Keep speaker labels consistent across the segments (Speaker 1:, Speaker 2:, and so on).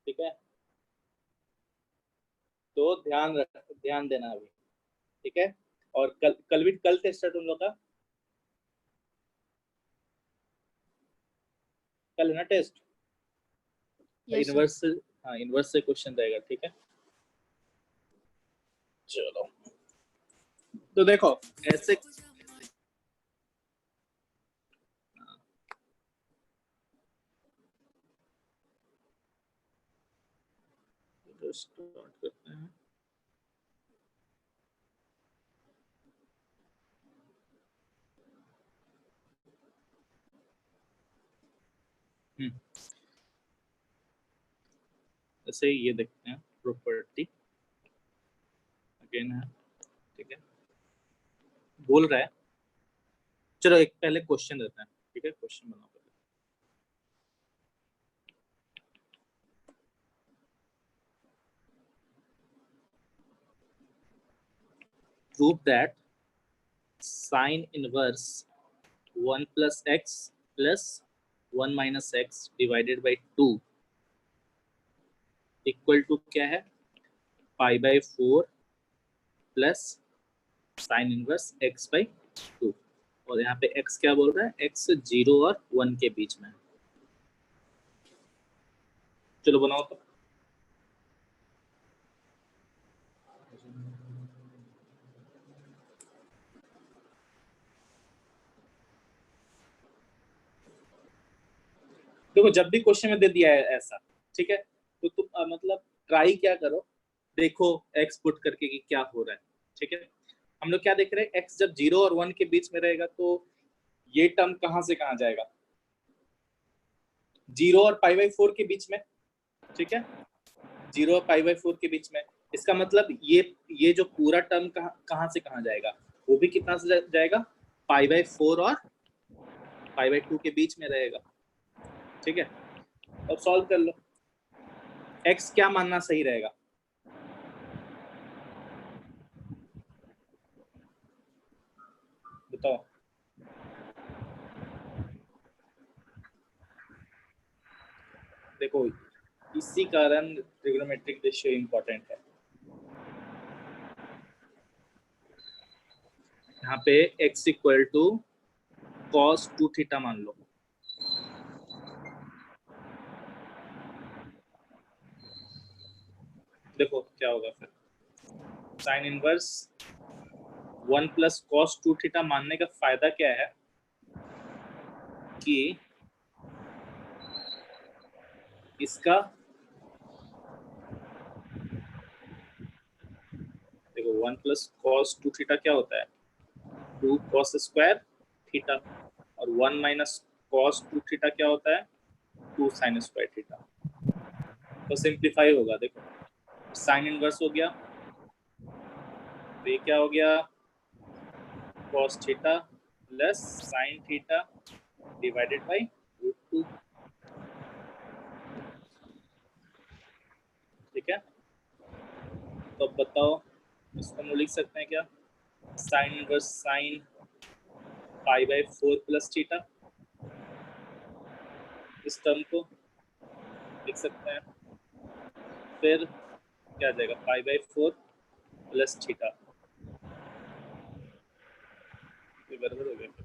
Speaker 1: ठीक है, तो ध्यान देना अभी। ठीक है, और कल टेस्ट है तुम लोग का, कल है ना टेस्ट।
Speaker 2: Yes sir.
Speaker 1: इनवर्स, हाँ इनवर्स से क्वेश्चन रहेगा। ठीक है, चलो तो देखो ऐसे तो स्टार्ट करते हैं। जैसे ये देखते हैं प्रॉपर्टी अगेन है। ठीक है, बोल रहा है, चलो एक पहले क्वेश्चन देते हैं। ठीक है, क्वेश्चन बनाओ पहले। Prove that sine inverse 1 plus x plus 1 minus x divided by 2 equal to क्या है, pi by 4 plus sine inverse x by 2। और यहाँ पे x क्या बोल रहा है, x 0 और 1 के बीच में। चलो बनाओ तो। देखो जब भी क्वेश्चन में दे दिया है ऐसा, ठीक है, तो तुम मतलब ट्राई क्या करो, देखो x पुट करके कि क्या हो रहा है। ठीक है, हम लोग क्या देख रहे हैं, x जब 0 और 1 के बीच में रहेगा तो ये टर्म कहां से कहां जाएगा, 0 और पाई बाई 4 के बीच में। ठीक है, 0 और पाई बाई 4 के बीच में, इसका मतलब ये जो पूरा टर्म कहां से कहां जाएगा, वो भी कितना से जाएगा, पाई बाई 4 और पाई बाई 2 के बीच में रहेगा। ठीक है, अब सॉल्व कर लो, x क्या मानना सही रहेगा, बताओ। देखो इसी कारण ट्रिग्नोमेट्रिक रेशियो इंपॉर्टेंट है। यहाँ पे x equal to cos 2 theta मान लो। देखो क्या होगा फिर, sine inverse 1 plus cos 2 theta मानने का फायदा क्या है कि इसका देखो 1 प्लस कॉस 2 थीटा क्या होता है, 2 कॉस स्क्वायर थीटा, और 1 माइनस कॉस 2 थीटा क्या होता है, 2 साइन स्क्वायर थीटा। तो सिंप्लीफाई होगा, देखो साइन इनवर्स हो गया, तो ये क्या हो गया, cos theta plus sine theta divided by root 2। ठीक है, तो अब बताओ इसको हम लिख सकते हैं क्या, sine inverse sine pi by 4 plus theta, इस टर्म को लिख सकते हैं। फिर क्या आ जाएगा, पाई बाई 4 प्लस थीटा, ये बराबर हो गया।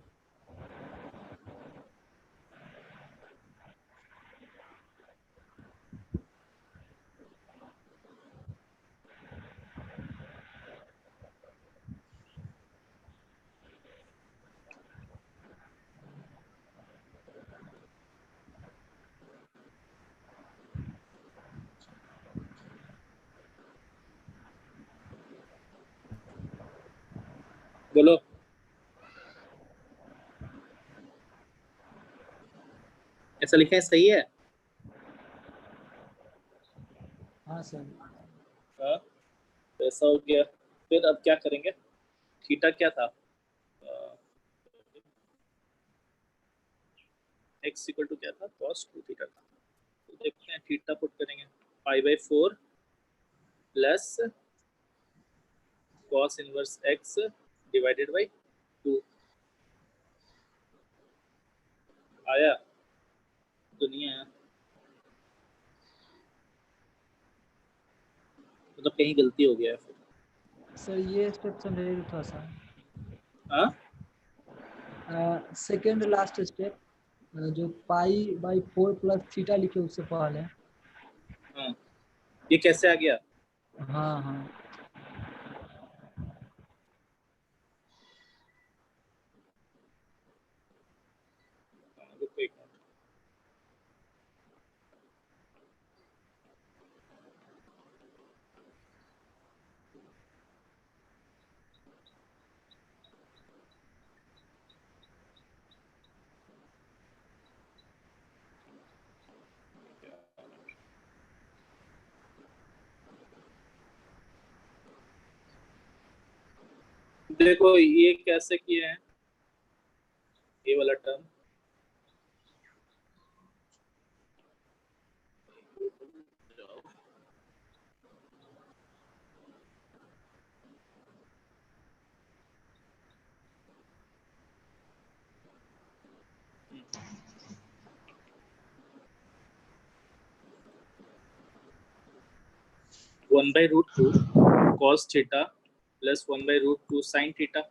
Speaker 1: बोलो, ऐसा लिखा है सही है।
Speaker 2: हाँ सर।
Speaker 1: हाँ, तो ऐसा हो गया। फिर अब क्या करेंगे, थीटा क्या था, एक्स इक्वल टू क्या था, कॉस 2 थीटा था। तो देखते हैं थीटा पुट करेंगे, पाई by 4 plus cos inverse x divided by 2। आया, तो नहीं आया, मतलब कहीं गलती हो गया है फिर।
Speaker 2: सर ये स्टेप समझाइए थोड़ा सा।
Speaker 1: हाँ
Speaker 2: सेकेंड लास्ट स्टेप जो पाई बाई 4 प्लस थीटा लिखे उससे पहले।
Speaker 1: हाँ, ये कैसे आ गया?
Speaker 2: हाँ हाँ
Speaker 1: हाँ, रुको एक मिनट। देखो ये कैसे किए हैं, ये वाला term. 1/√2 cos theta plus 1/√2 sin theta,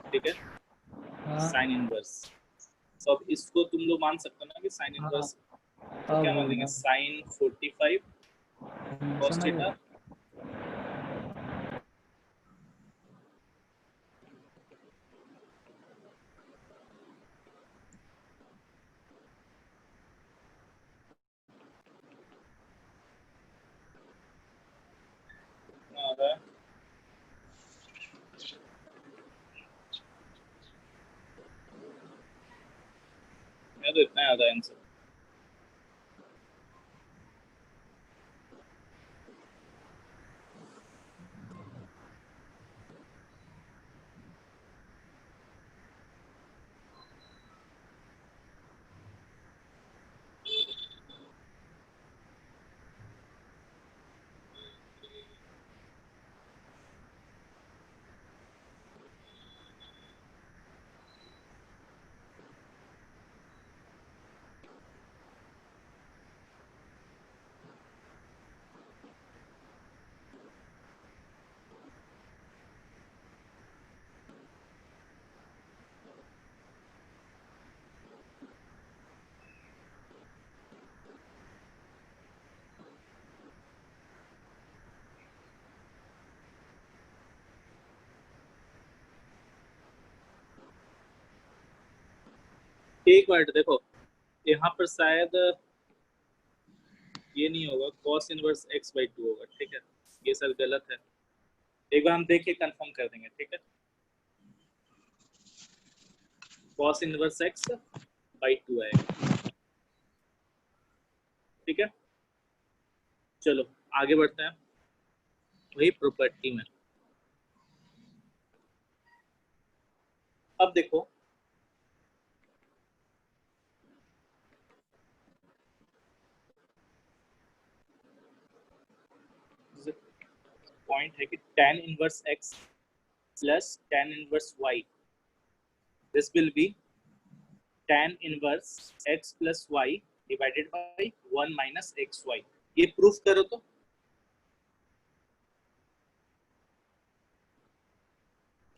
Speaker 1: ठीक है,
Speaker 2: हाँ
Speaker 1: साइन इनवर्स। तो अब इसको तुम लोग मान सकते हो ना कि साइन
Speaker 2: हाँ
Speaker 1: इनवर्स, तो क्या मान लेंगे, साइन 45 cos
Speaker 2: समझ
Speaker 1: थीटा
Speaker 2: गए।
Speaker 1: आ रहा है, मैं तो इतना याद है आंसर। एक मिनट देखो, यहाँ पर शायद ये नहीं होगा, cos इनवर्स x/2 होगा, ठीक है, ये सर गलत है। एक बार हम देख के कंफर्म कर देंगे, ठीक है। cos इनवर्स x/2 आएगा, ठीक है। चलो आगे बढ़ते हैं वही प्रॉपर्टी में। अब देखो पॉइंट है कि tan inverse x plus tan inverse y, this will B tan inverse x plus y divided by 1 minus xy। ये प्रूफ करो तो।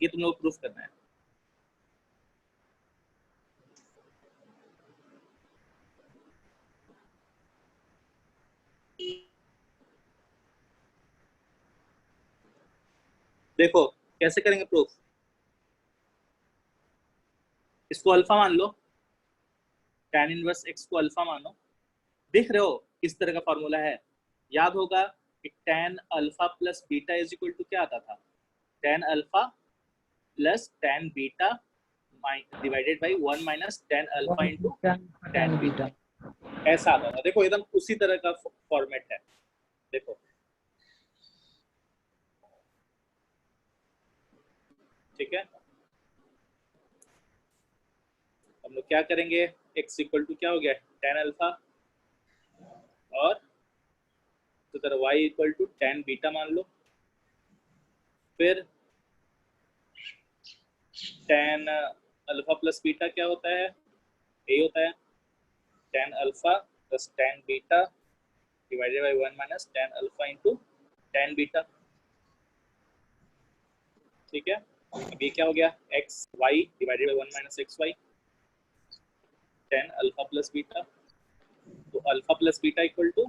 Speaker 1: ये तुम लोग प्रूफ करना है। देखो कैसे करेंगे प्रूफ, इसको अल्फा मान लो, tan इनवर्स x को अल्फा मानो। देख रहे हो किस तरह का फॉर्मूला है, याद होगा कि tan alpha plus beta is equal to क्या आता था, tan alpha plus tan beta divided by 1 minus tan alpha into tan beta, ऐसा आता था। देखो एकदम उसी तरह का फॉर्मेट है, देखो ठीक है। हम लोग क्या करेंगे, x इक्वल टू क्या हो गया, tan अल्फा, और तो तरह y equal to tan beta मान लो, फिर tan अल्फा प्लस बीटा क्या होता है, यही होता है tan alpha plus tan beta divided by 1 minus tan alpha into tan beta, ठीक है। अब ये क्या हो गया, x y divided by 1 minus x y, tan alpha plus beta. तो alpha plus beta equal to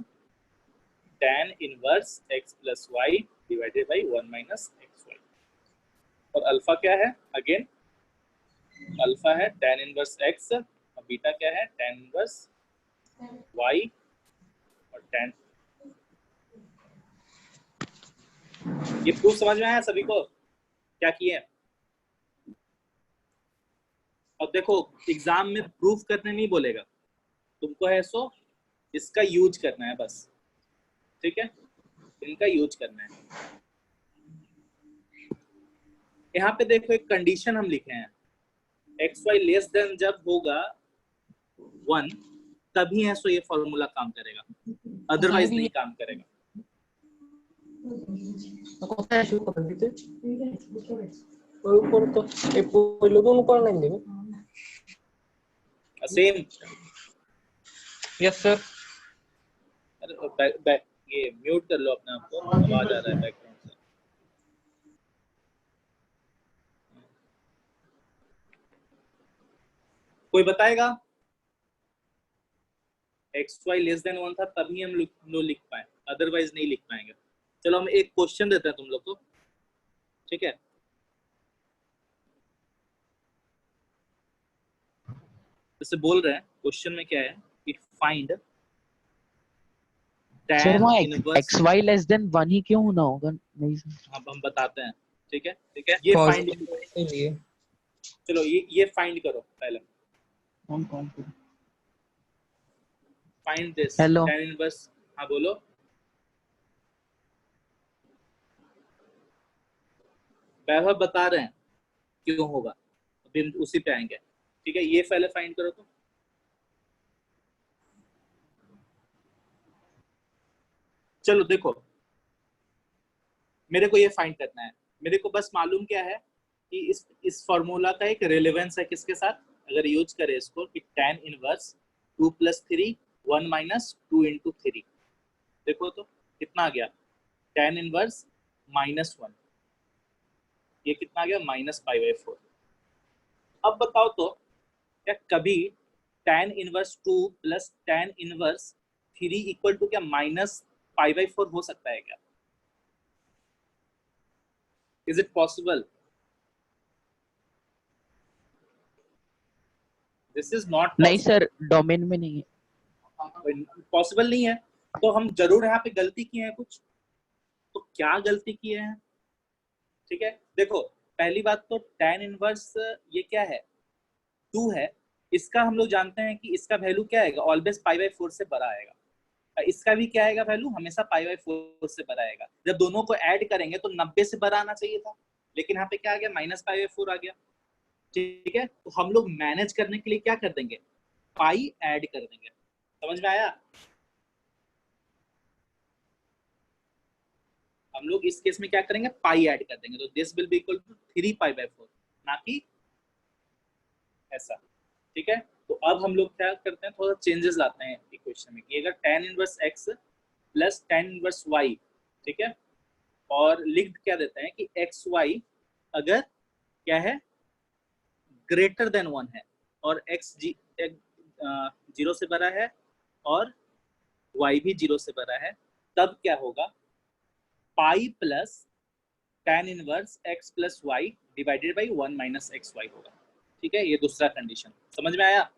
Speaker 1: tan inverse x plus y divided by 1 minus x y. और alpha क्या है, अगेन अल्फा है tan इनवर्स x और beta क्या है tan inverse y और tan। ये प्रूफ समझ में आया सभी को, क्या किए? अब देखो एग्जाम में प्रूफ करने नहीं बोलेगा, तुमको है सो इसका यूज करना है बस, ठीक है, इनका यूज करना है। यहाँ पे देखो एक कंडीशन हम लिखे हैं, एक्स वाई लेस देन जब होगा 1 तभी है सो ये फॉर्मूला काम करेगा, अदरवाइज नहीं काम करेगा। सेम।
Speaker 3: Yes sir.
Speaker 1: अरे ये म्यूट कर लो अपने आप को, आवाज आ रहा है बैकग्राउंड से। कोई बताएगा? एक्स वाई लेस देन 1 था तभी हम लिख पाए, अदरवाइज नहीं लिख पाएंगे। चलो हम एक क्वेश्चन देते हैं तुम लोग को, ठीक है। जैसे बोल रहे हैं क्वेश्चन में क्या है कि फाइंड
Speaker 3: सर वहाँ
Speaker 1: inverse
Speaker 3: x y less than 1 ही क्यों होना होगा? नहीं
Speaker 1: अब हम बताते हैं, ठीक है। ये फाइंड, चलो ये फाइंड करो पहले, find this
Speaker 3: hello
Speaker 1: tan inverse. हाँ बोलो। वैभव बता रहे हैं क्यों होगा, अभी हम उसी पे आएंगे, ठीक है। ये पहले फाइंड करो तो चलो देखो, मेरे को ये फाइंड करना है, मेरे को बस मालूम क्या है कि इस फॉर्मूला का एक रेलेवेंस है किसके साथ, अगर यूज करें इसको कि tan इनवर्स 2 + 3 1 - 2 × 3, देखो तो कितना आ गया, tan इनवर्स -1, ये कितना आ गया -π/4। अब बताओ तो क्या कभी tan inverse 2 + tan inverse 3 equal to क्या -π/4 हो सकता है क्या? Is it possible? This is not
Speaker 3: नहीं सर, डोमेन में नहीं है,
Speaker 1: पॉसिबल नहीं है। तो हम जरूर यहाँ पे गलती किए हैं कुछ, तो क्या गलती किए हैं, ठीक है। देखो पहली बात तो tan इनवर्स ये क्या है 2 है, इसका हम लोग जानते हैं कि इसका वैल्यू क्या आएगा, ऑलवेज π/4 से बड़ा आएगा। इसका भी क्या आएगा वैल्यू, हमेशा π/4 से बड़ा आएगा। जब दोनों को ऐड करेंगे तो 90 से बड़ा आना चाहिए था, लेकिन यहाँ पे क्या आ गया -π/4 आ गया, ठीक है। तो हम लोग मैनेज करने के लिए क्या कर देंगे, पाई ऐड कर देंगे। समझ में आया? हम लोग इस केस में क्या करेंगे, पाई ऐड कर देंगे, तो this will be equal to 3π/4, ना कि ऐसा, ठीक है। तो अब हम लोग क्या करते हैं, थोड़ा चेंजेस लाते हैं इक्वेशन में कि अगर tan inverse x + tan inverse y, ठीक है, और लिख क्या देते हैं कि एक्स वाई अगर क्या है ग्रेटर देन 1 है और x 0 से बड़ा है और y भी 0 से बड़ा है, तब क्या होगा, pi plus tan inverse x + y divided by 1 - xy होगा, ठीक है। ये दूसरा कंडीशन समझ में आया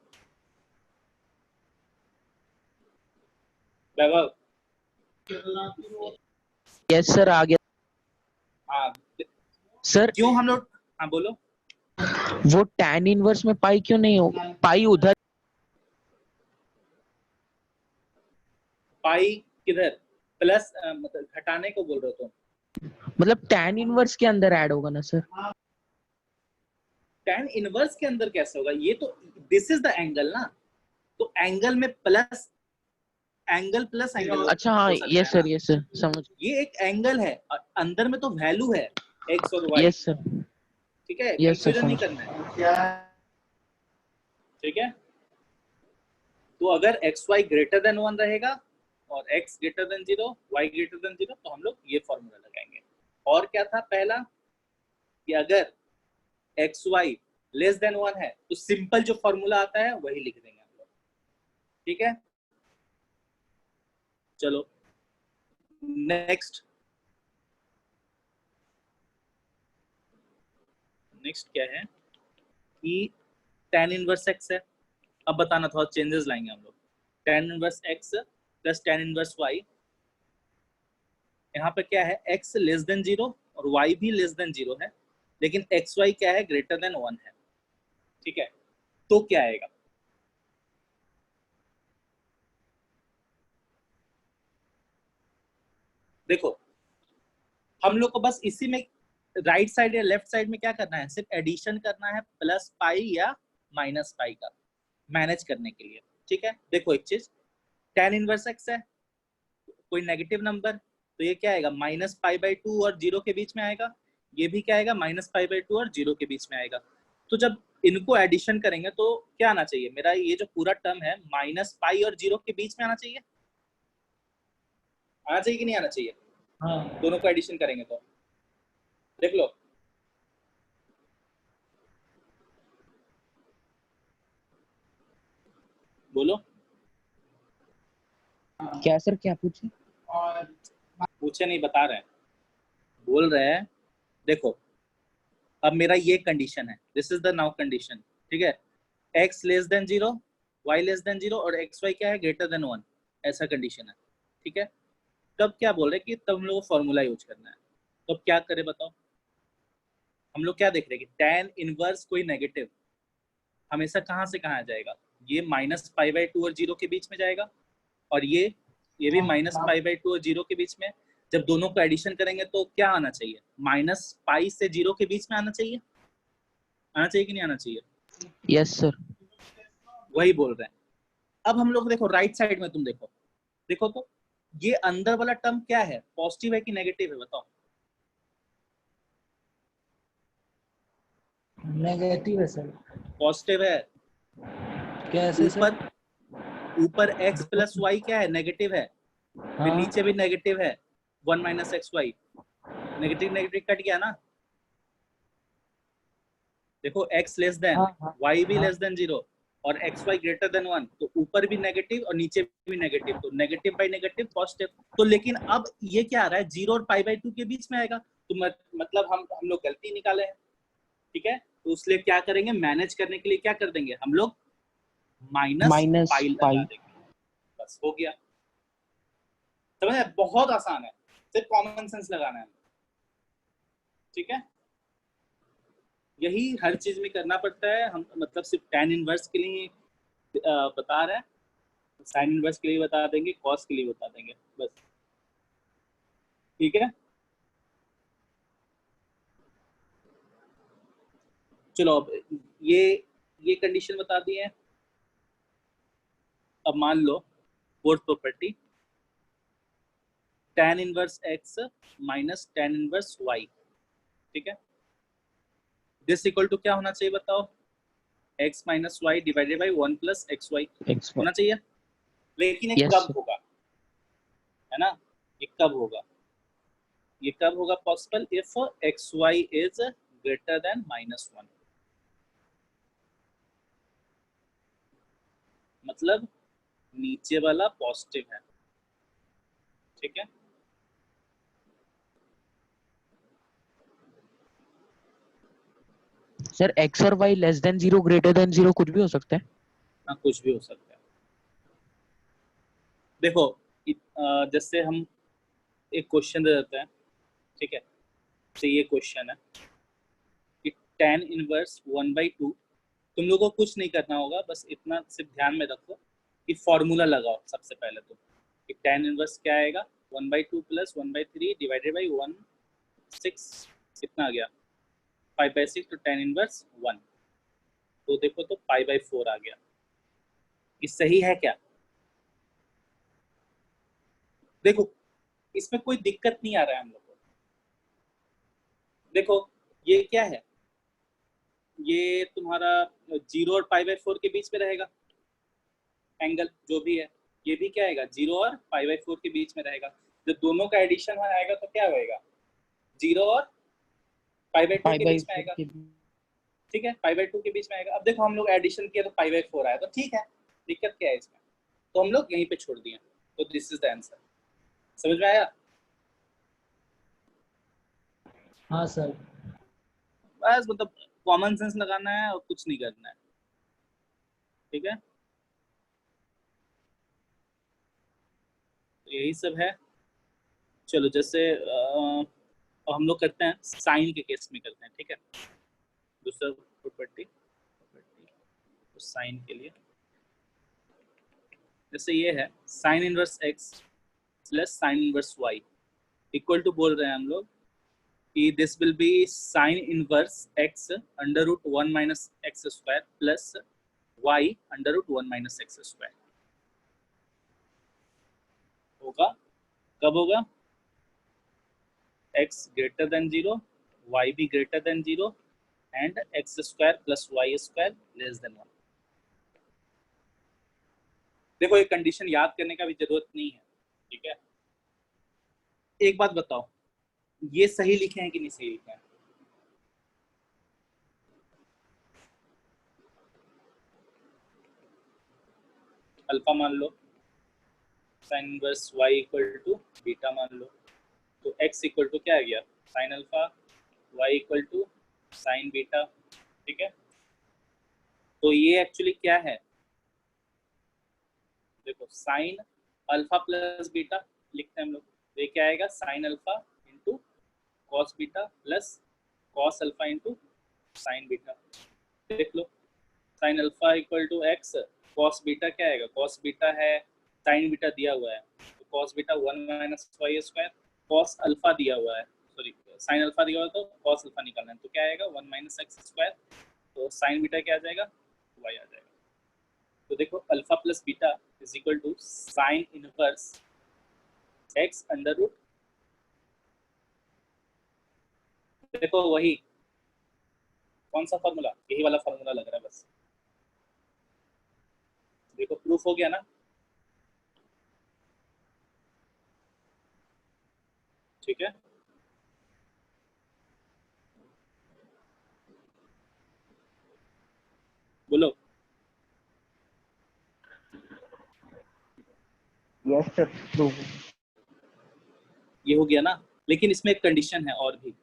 Speaker 1: वैभव?
Speaker 3: यस सर आ गया।
Speaker 1: हाँ
Speaker 3: सर
Speaker 1: क्यों हम लोग, हाँ बोलो।
Speaker 3: वो tan इनवर्स में पाई क्यों नहीं हो, पाई उधर,
Speaker 1: पाई किधर, प्लस मतलब घटाने को बोल रहे हो तुम?
Speaker 3: मतलब tan इनवर्स के अंदर ऐड होगा ना सर?
Speaker 1: tan इनवर्स के अंदर कैसे होगा, ये तो दिस इज द एंगल ना, तो एंगल में प्लस एंगल प्लस एंगल,
Speaker 3: अच्छा हाँ यस सर समझ,
Speaker 1: ये एक एंगल है और अंदर में तो वैल्यू है x और y,
Speaker 3: यस सर,
Speaker 1: ठीक है,
Speaker 3: यस सर
Speaker 1: कंफ्यूजन नहीं करना है, ठीक है। तो अगर x y ग्रेटर देन 1 रहेगा और x greater than 0, y greater than 0, तो हम लोग ये फॉर्मूला लगाएंगे। और क्या था पहला कि अगर एक्स वाई लेस देन 1 है तो सिंपल जो फॉर्मूला आता है वही लिख देंगे हम लोग, ठीक है। चलो नेक्स्ट क्या है कि tan इनवर्स x है। अब बताना थोड़ा चेंजेस लाएंगे हम लोग। tan inverse x plus tan inverse y, यहाँ पे क्या है x लेस देन 0 और y भी लेस देन 0 है, लेकिन एक्स वाई क्या है ग्रेटर देन 1 है, ठीक है। तो क्या आएगा, देखो हम लोग को बस इसी में राइट साइड या लेफ्ट साइड में क्या करना है, सिर्फ एडिशन करना है प्लस पाई या माइनस पाई का मैनेज करने के लिए, ठीक है। देखो एक चीज, tan इनवर्स x है कोई नेगेटिव नंबर, तो ये क्या आएगा माइनस पाई बाई 2 और 0 के बीच में आएगा, ये भी क्या आएगा माइनस पाई बाई 2 और 0 के बीच में आएगा। तो जब इनको एडिशन करेंगे तो क्या आना चाहिए, मेरा ये जो पूरा टर्म है माइनस पाई और 0 के बीच में आना चाहिए, आना चाहिए कि नहीं आना चाहिए?
Speaker 2: हाँ
Speaker 1: दोनों को एडिशन करेंगे तो देख लो, बोलो।
Speaker 3: क्या सर, क्या पूछे?
Speaker 1: पूछे नहीं, बता रहे हैं, बोल रहे हैं। देखो अब मेरा ये कंडीशन है, this is the now condition, ठीक है। x less than 0, y less than 0 और एक्स वाई क्या है ग्रेटर देन 1, ऐसा कंडीशन है, ठीक है। तब क्या बोल रहे हैं कि तब हम लोग को फॉर्मूला यूज करना है, तो अब क्या करें बताओ। हम लोग क्या देख रहे हैं कि tan इनवर्स कोई नेगेटिव हमेशा कहाँ से कहाँ जाएगा, ये माइनस पाई बाई 2 और 0 के बीच में जाएगा, और ये भी माइनस पाई बाई 2 और 0 के बीच में। जब दोनों को एडिशन करेंगे तो क्या आना चाहिए, माइनस पाई से 0 के बीच में आना चाहिए, आना चाहिए कि नहीं आना चाहिए?
Speaker 3: Yes sir.
Speaker 1: वही बोल रहे हैं। अब हम लोग देखो राइट साइड में, तुम देखो देखो तो ये अंदर वाला टर्म क्या है, पॉजिटिव है कि नेगेटिव है बताओ।
Speaker 2: नेगेटिव है सर।
Speaker 1: पॉजिटिव है।
Speaker 2: कैसे सर?
Speaker 1: ऊपर x प्लस वाई क्या है नेगेटिव है, फिर
Speaker 2: हाँ
Speaker 1: नीचे भी नेगेटिव है 1 minus x y, negative negative cut गया ना। देखो x लेस देन
Speaker 2: हाँ हाँ
Speaker 1: y भी
Speaker 2: हाँ।
Speaker 1: लेस देन 0 और एक्स वाई ग्रेटर देन 1, तो ऊपर भी नेगेटिव और नीचे भी नेगेटिव, तो नेगेटिव बाई नेगेटिव पॉजिटिव। तो लेकिन अब ये क्या आ रहा है 0 और पाई बाई 2 के बीच में आएगा, तो मतलब हम लोग गलती निकाले हैं, ठीक है। तो इसलिए क्या करेंगे, मैनेज करने के लिए क्या कर देंगे हम लोग, माइनस
Speaker 3: माइनस
Speaker 1: पाई लगा
Speaker 3: पाई।
Speaker 1: देंगे, बस हो गया। समझ आया? बहुत आसान है, सिर्फ कॉमन सेंस लगाना है, ठीक है। यही हर चीज में करना पड़ता है, हम मतलब सिर्फ tan इनवर्स के लिए बता रहे हैं, साइन इनवर्स के लिए बता देंगे, कॉस के लिए बता देंगे, बस, ठीक है। चलो अब ये कंडीशन बता दी है। अब मान लो fourth property, tan inverse x minus tan inverse y, ठीक है। दिस इक्वल टू क्या होना चाहिए बताओ, x minus y divided by 1 plus x y
Speaker 3: x
Speaker 1: होना चाहिए। लेकिन ये
Speaker 3: यस
Speaker 1: कब होगा, है ना, ये कब होगा, ये कब होगा possible, if x y is greater than minus 1, मतलब नीचे वाला पॉजिटिव है, ठीक है।
Speaker 3: सर, एक्स और y less than 0 greater than 0 कुछ भी हो सकता है।
Speaker 1: हाँ कुछ भी हो सकता है। देखो जैसे हम एक क्वेश्चन दे देते हैं, ठीक है। तो ये क्वेश्चन है कि tan इनवर्स 1/2, तुम लोगों को कुछ नहीं करना होगा, बस इतना सिर्फ ध्यान में रखो कि फॉर्मूला लगाओ सबसे पहले तो, कि tan इनवर्स क्या आएगा 1/2 प्लस 1/3 डिवाइडेड बाई 1 6, कितना आ गया 5/6, तो tan इनवर्स 1, तो देखो तो π/4 आ गया। ये सही है क्या? देखो इसमें कोई दिक्कत नहीं आ रहा है हम लोग को। देखो ये क्या है, ये तुम्हारा 0 और π/4 के बीच में रहेगा एंगल जो भी है, ये भी क्या आएगा 0 और π/4 के बीच में रहेगा। जब दोनों का एडिशन आएगा तो क्या होएगा 0 और π/2
Speaker 3: पाई
Speaker 1: के
Speaker 3: बाई
Speaker 1: बीच में आएगा। ठीक है, π/2 के बीच में आएगा। अब देखो हम लोग एडिशन किया तो π/4 आया, तो ठीक है, दिक्कत क्या है इसमें, तो हम लोग यहीं पे छोड़ दिए। तो दिस इज द आंसर। समझ में आया?
Speaker 2: हाँ सर।
Speaker 1: बस मतलब कॉमन सेंस लगाना है और कुछ नहीं करना है। ठीक है, तो यही सब है। चलो जैसे हम लोग करते हैं साइन के केस में करते हैं। ठीक है, दूसरा प्रॉपर्टी तो साइन के लिए जैसे ये है sine inverse x plus sine inverse y equal to बोल रहे हैं हम लोग कि this will be sine inverse x under root 1 minus x square plus y under root 1 minus x square. होगा कब होगा? x greater than 0, y भी greater than 0 and x square plus y square less than 1। देखो ये condition याद करने का भी जरूरत नहीं है। ठीक है, एक बात बताओ, ये सही लिखे हैं कि नहीं सही लिखे हैं? अल्फा मान लो, sine inverse y equal to beta मान लो, तो x इक्वल टू क्या आ गया sine alpha, y equal to sine beta. ठीक है, तो ये एक्चुअली क्या है, देखो साइन अल्फा प्लस बीटा लिखते हैं हम लोग, तो ये क्या आएगा sine alpha into cos beta plus cos alpha into sine beta. देख लो sine alpha equal to x, cos beta क्या आएगा, कॉस बीटा है साइन बीटा दिया हुआ है तो cos beta 1 minus y square, cos alpha दिया हुआ है, सॉरी साइन अल्फा दिया हुआ है तो कॉस अल्फा निकालना है, तो क्या आएगा 1 माइनस एक्स स्क्वायर, तो साइन बीटा क्या आ जाएगा वाई आ जाएगा। तो देखो alpha plus beta is equal to sine inverse x under root, देखो वही कौन सा फॉर्मूला, यही वाला फॉर्मूला लग रहा है बस। देखो प्रूफ हो गया ना। ठीक है, बोलो।
Speaker 3: Yes sir prove.
Speaker 1: ये हो गया ना, लेकिन इसमें एक कंडीशन है और भी।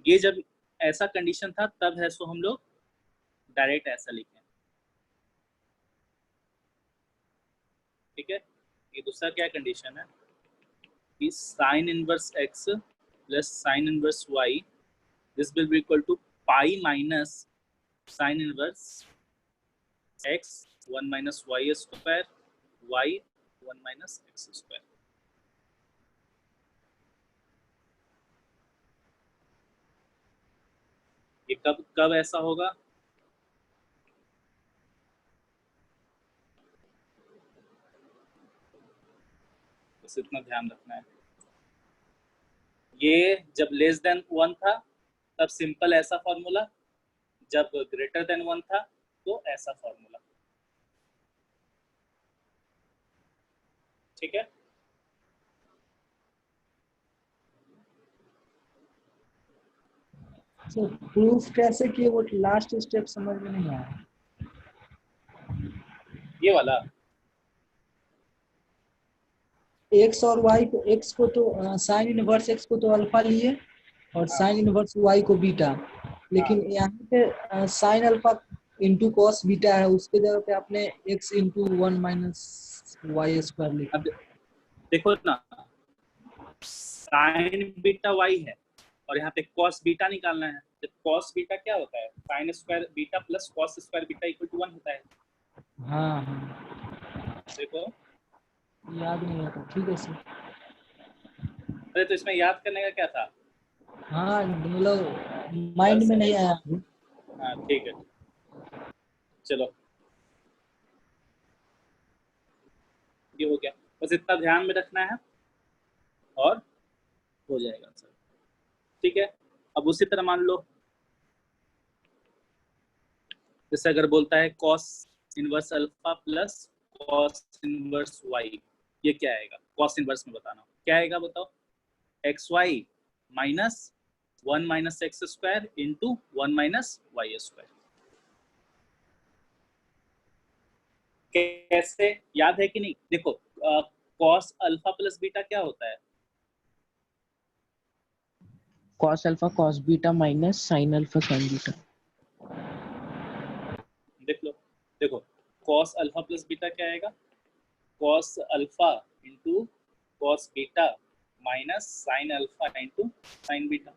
Speaker 1: ये जब ऐसा कंडीशन था तब है सो हम लोग डायरेक्ट ऐसा लिखे। ठीक है, ये दूसरा क्या कंडीशन है कि sine inverse x plus sine inverse y this will be equal to pi minus sine inverse x 1 minus y square y 1 minus x square. ये कब कब ऐसा होगा, बस इतना ध्यान रखना है। ये जब लेस देन 1 था तब सिंपल ऐसा फॉर्मूला, जब ग्रेटर देन 1 था तो ऐसा फॉर्मूला। ठीक है,
Speaker 2: तो प्रूफ कैसे किए वो लास्ट स्टेप समझ में नहीं आया।
Speaker 1: ये वाला
Speaker 2: एक्स और वाई को, एक्स को तो साइन इनवर्स एक्स को तो अल्फा लिए और
Speaker 1: हाँ
Speaker 2: साइन इनवर्स वाई को बीटा, लेकिन
Speaker 1: हाँ,
Speaker 2: यहाँ पे sine alpha into cos beta है, उसके जगह पे आपने x into 1 minus y square लिखा।
Speaker 1: अब देखो ना साइन बीटा वाई है और यहाँ पे कॉस बीटा निकालना है, तो कॉस बीटा क्या होता है sine square beta plus cos square beta equal to 1 होता है।
Speaker 2: हाँ हाँ,
Speaker 1: देखो
Speaker 2: याद नहीं आता, ठीक है सर।
Speaker 1: अरे तो इसमें याद करने का क्या था।
Speaker 2: हाँ मतलब माइंड
Speaker 1: बस
Speaker 2: में नहीं आया अभी।
Speaker 1: हाँ ठीक है, चलो ये हो गया, बस इतना ध्यान में रखना है और हो जाएगा सर। ठीक है, अब उसी तरह मान लो जैसे अगर बोलता है cos inverse alpha plus cos inverse y, ये क्या आएगा? कॉस इनवर्स में बताना क्या आएगा, बताओ। X y minus 1 minus x square into 1 minus y square. कैसे याद है कि नहीं? देखो कॉस अल्फा प्लस बीटा क्या होता है?
Speaker 3: Cos alpha cos beta minus sine alpha sign beta.
Speaker 1: देख लो, देखो कॉस अल्फा प्लस बीटा क्या आएगा? Cos alpha into cos beta minus sign alpha into sine beta.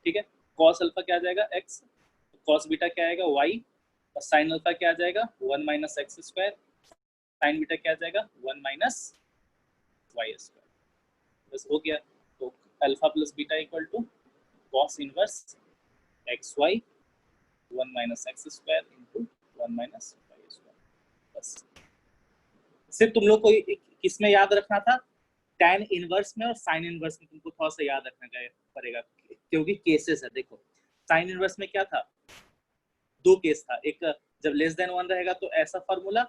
Speaker 1: ठीक है, कॉस अल्फा क्या आ जाएगा? एक्स, कॉस बीटा क्या आएगा? वाई, और साइन अल्फा क्या आ जाएगा? 1 minus x square, sign beta क्या आ जाएगा? 1 माइनस वाई स्क्वायर। बस हो गया। तो alpha plus beta equal to cos inverse x y 1 minus x square into 1 minus y square. बस सिर्फ तुम लोग को किस में याद रखना था? tan इनवर्स में और साइन इनवर्स में तुमको थोड़ा सा याद रखना पड़ेगा, क्योंकि केसेस है। देखो साइन इनवर्स में क्या था? दो केस था, एक जब लेस देन 1 रहेगा तो ऐसा फार्मूला,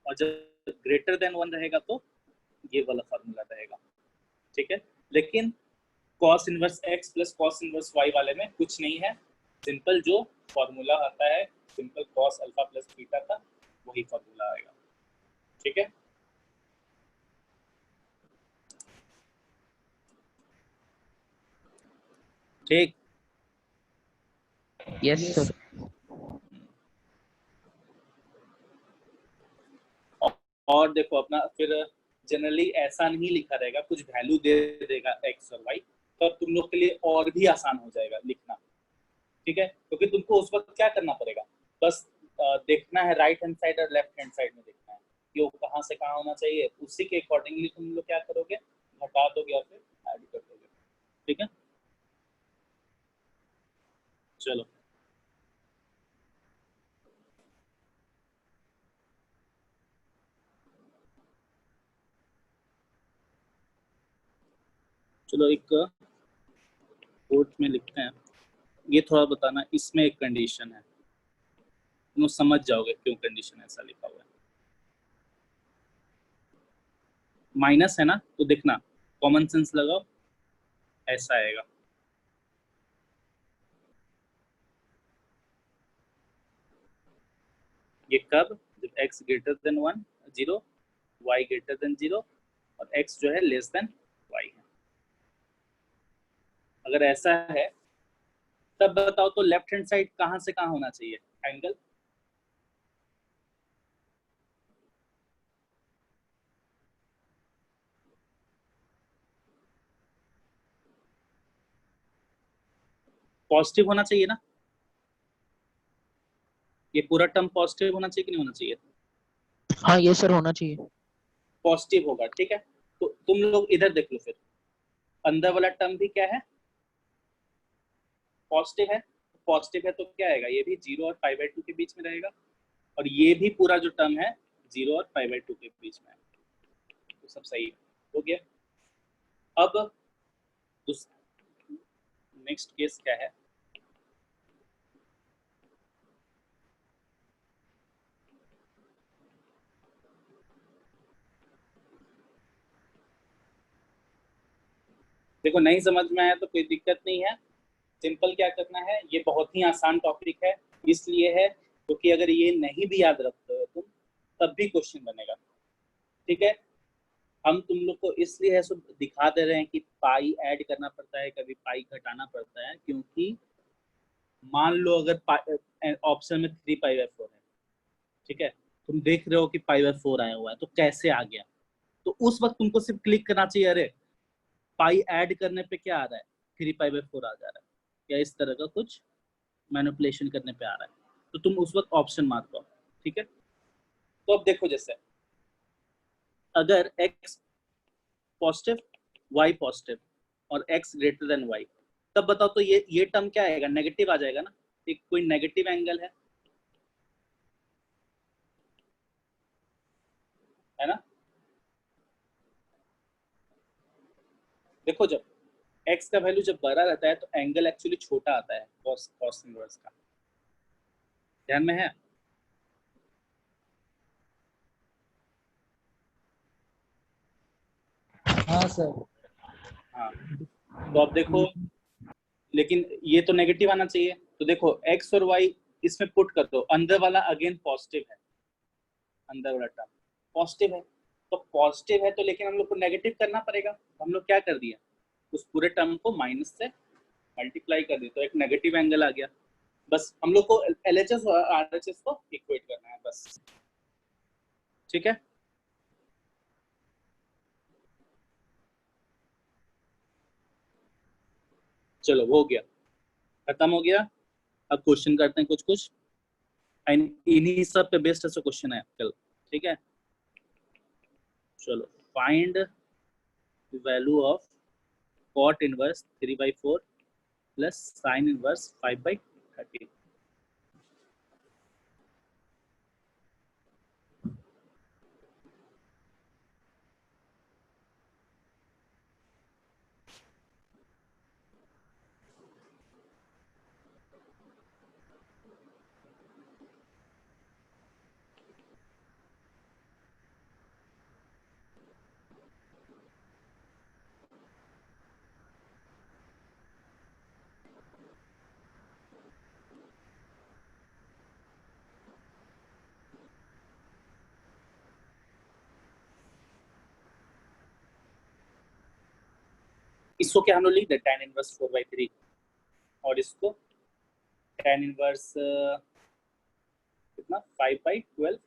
Speaker 1: और जब ग्रेटर देन 1 रहेगा तो ये वाला फार्मूला रहेगा। ठीक है, लेकिन cos inverse x plus cos inverse y वाले में कुछ नहीं है, सिंपल जो फॉर्मूला आता है simple cos alpha plus beta का वही फॉर्मूला आएगा। ठीक है, ठीक।
Speaker 3: Yes sir.
Speaker 1: और देखो अपना फिर जनरली ऐसा नहीं लिखा रहेगा, कुछ वैल्यू दे देगा x और y, तो तुम लोग के लिए और भी आसान हो जाएगा लिखना। ठीक है, क्योंकि तुमको उस वक्त क्या करना पड़ेगा? बस देखना है राइट हैंड साइड और लेफ्ट हैंड साइड में देखना है कि वो कहाँ से कहाँ होना चाहिए, उसी के अकॉर्डिंगली तुम लोग क्या करोगे? घटा दोगे और फिर ऐड कर दोगे। ठीक है, चलो चलो एक कोर्ट में लिखते हैं। ये थोड़ा बताना, इसमें एक कंडीशन है, तुम समझ जाओगे क्यों कंडीशन ऐसा लिखा हुआ है। माइनस है ना, तो देखना कॉमन सेंस लगाओ, ऐसा आएगा। ये कब? जब x greater than 1 0, y greater than 0 और x जो है लेस देन y है। अगर ऐसा है तब बताओ तो लेफ्ट हैंड साइड कहाँ से कहाँ होना चाहिए एंगल? पॉजिटिव होना चाहिए ना, ये पूरा टर्म पॉजिटिव होना चाहिए कि नहीं होना चाहिए?
Speaker 3: हाँ ये सर होना चाहिए।
Speaker 1: पॉजिटिव होगा। ठीक है, तो तुम लोग इधर देख लो, फिर अंदर वाला टर्म भी क्या है? पॉजिटिव है। पॉजिटिव है तो क्या आएगा? ये भी 0 और π/2 के बीच में रहेगा, और ये भी पूरा जो टर्म है 0 और π/2 के बीच में है, तो सब सही हो गया। अब नेक्स्ट केस क्या है? देखो नहीं समझ में आया तो कोई दिक्कत नहीं है, सिंपल क्या करना है, ये बहुत ही आसान टॉपिक है, इसलिए है क्योंकि अगर ये नहीं भी याद रखते हो तुम तब भी क्वेश्चन बनेगा। ठीक है, हम तुम लोग को इसलिए है सब दिखा दे रहे हैं कि पाई ऐड करना पड़ता है, कभी पाई घटाना पड़ता है, क्योंकि मान लो अगर ऑप्शन में 3π/4 है, ठीक है, तुम देख रहे हो कि π/4 आया हुआ है तो कैसे आ गया, तो उस वक्त तुमको सिर्फ क्लिक करना चाहिए, अरे पाई ऐड करने पे क्या आ रहा है? 3π/4 आ जा रहा है, या इस तरह का कुछ मैनिपुलेशन करने पे आ रहा है, तो तुम उस वक्त ऑप्शन मार दो। ठीक है, तो अब देखो जैसे अगर x पॉजिटिव y पॉजिटिव और x ग्रेटर देन y, तब बताओ तो ये टर्म क्या आएगा? नेगेटिव आ जाएगा ना, एक कोई नेगेटिव एंगल है ना? देखो जब x का वैल्यू जब बड़ा रहता है तो एंगल एक्चुअली छोटा आता है cos इनवर्स का, ध्यान में है?
Speaker 2: हाँ सर।
Speaker 1: हाँ, तो अब देखो, लेकिन ये तो नेगेटिव आना चाहिए, तो देखो x और y इसमें पुट कर दो, अंदर वाला अगेन पॉजिटिव है, अंदर वाला टर्म पॉजिटिव है, तो पॉजिटिव है तो लेकिन हम लोग को नेगेटिव करना पड़ेगा, तो हम लोग क्या कर दिया, उस पूरे टर्म को माइनस से मल्टीप्लाई कर दिया, तो एक नेगेटिव एंगल आ गया। बस हम लोग को LHS और RHS को इक्वेट करना है बस, ठीक है। चलो वो हो गया, खत्म हो गया। अब क्वेश्चन करते हैं कुछ कुछ, इन्हीं सब पे बेस्ड ऐसा क्वेश्चन है कल, ठीक है। चलो, find value of cot inverse 3/4 plus sine inverse 5/13। इसको क्या हम लोग लिख दे, tan इनवर्स 4/3, और इसको tan इनवर्स कितना 5/12,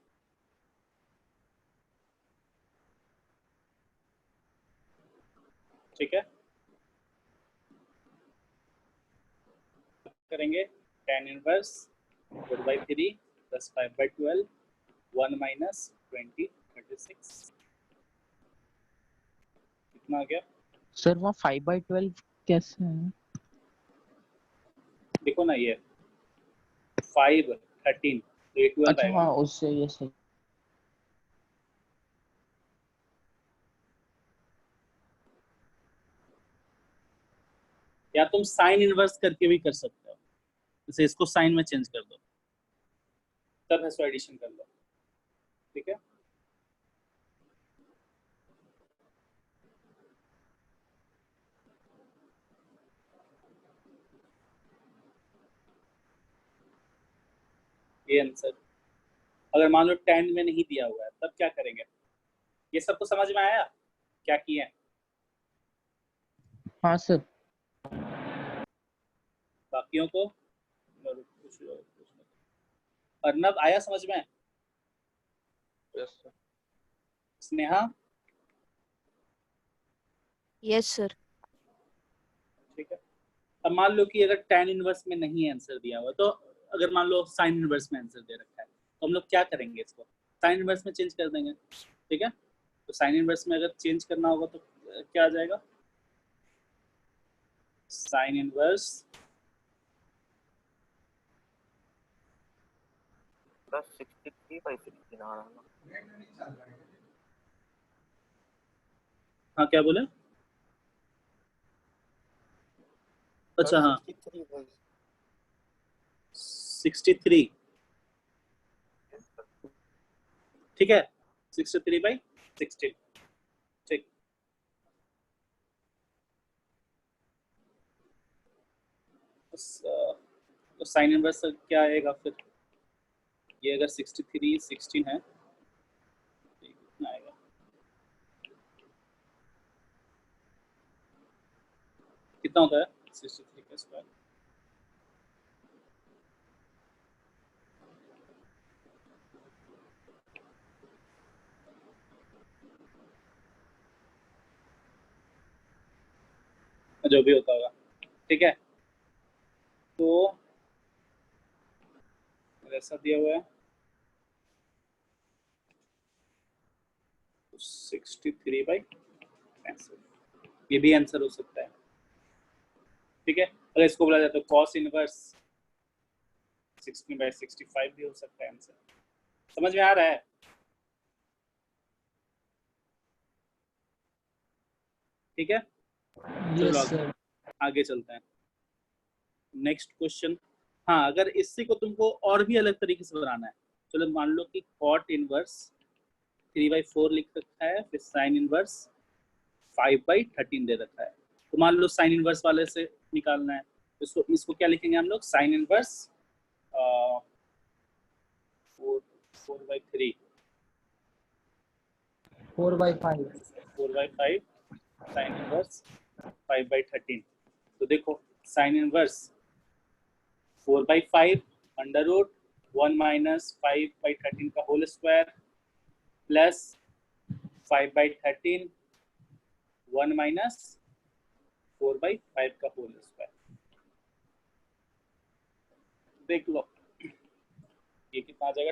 Speaker 1: ठीक है। करेंगे tan इनवर्स 4/3 प्लस 5/12, 1 माइनस 20 36, कितना आ गया?
Speaker 3: सर वहाँ 5/12 कैसे है?
Speaker 1: देखो ना, ये 5 13 तो ये 12
Speaker 3: अच्छा
Speaker 1: आएगा
Speaker 3: हाँ,
Speaker 1: ना।
Speaker 3: उससे ये सही।
Speaker 1: या तुम साइन इनवर्स करके भी कर सकते हो, जैसे इसको साइन में चेंज कर दो, तब इसको एडिशन कर लो, ठीक है। ये आंसर, अगर मान लो 10 में नहीं दिया हुआ है तब क्या करेंगे? ये सबको समझ में आया क्या किए?
Speaker 3: हाँ सर।
Speaker 1: बाकियों को अर्नब आया समझ में?
Speaker 3: Yes sir.
Speaker 1: Sneha?
Speaker 4: Yes sir.
Speaker 1: ठीक है। अब मान लो कि अगर tan इनवर्स में नहीं आंसर दिया हुआ, तो अगर मान लो साइन इनवर्स में आंसर दे रखा है, तो हम लोग क्या करेंगे, इसको साइन इनवर्स में चेंज कर देंगे, ठीक है। तो साइन इनवर्स में अगर चेंज करना होगा तो क्या आ जाएगा, साइन इनवर्स
Speaker 5: प्लस 63/16 आ रहा है।
Speaker 1: हाँ क्या बोले? अच्छा हाँ 63, ठीक है, 63/16, ठीक। तो साइन इनवर्स क्या आएगा फिर, ये अगर 63 16 है तो ये कितना आएगा, कितना होता है 63 का स्क्वायर? जो भी होता होगा, ठीक है। तो ऐसा दिया हुआ है 63/65, ये भी आंसर हो सकता है, ठीक है। अगर इसको बोला जाए तो cos इनवर्स 16/65 भी हो सकता है आंसर। समझ में आ रहा है? ठीक है,
Speaker 2: यस
Speaker 1: चलो
Speaker 2: सर।
Speaker 1: आगे चलते हैं। नेक्स्ट क्वेश्चन, हाँ अगर इसी को तुमको और भी अलग तरीके से बनाना है, चलो मान लो कि cot इनवर्स 3/4 लिख रखा है, फिर साइन इनवर्स 5/13 दे रखा है। तो मान लो साइन इनवर्स वाले से निकालना है, इसको इसको क्या लिखेंगे हम लोग, साइन इनवर्स 4/3
Speaker 2: 4/5
Speaker 1: 4/5 साइन इनवर्स 5/13। तो देखो sine inverse 4/5 under root 1 minus 5/13 का होल स्क्वायर प्लस 5/13 1 माइनस 4/5 का होल स्क्वायर। देख लो ये कितना आ जाएगा,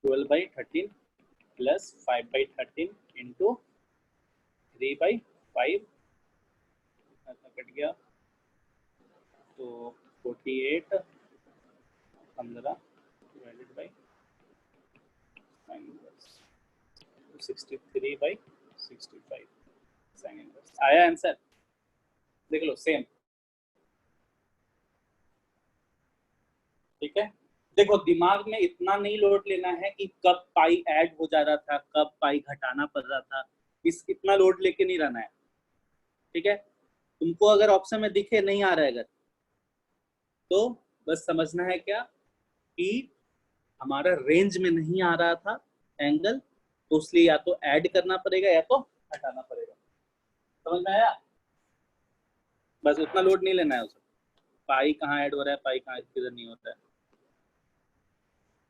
Speaker 1: 12/13 प्लस 5/13 इंटू 3/5 कट गया तो 48 15 डिवाइडेड बाई 63/65 साइन इनवर्स आया आंसर। देख लो सेम, ठीक है। देखो दिमाग में इतना नहीं लोड लेना है कि कब पाई ऐड हो जा रहा था, कब पाई घटाना पड़ रहा था, इतना लोड लेके नहीं रहना है, ठीक है। तुमको अगर ऑप्शन में दिखे नहीं आ रहा है अगर, तो बस समझना है क्या कि हमारा रेंज में नहीं आ रहा था एंगल, तो इसलिए या तो ऐड करना पड़ेगा या तो हटाना पड़ेगा। समझ में आया? बस उतना लोड नहीं लेना है उसे, पाई कहाँ ऐड हो रहा है, पाई कहाँ किधर नहीं होता है।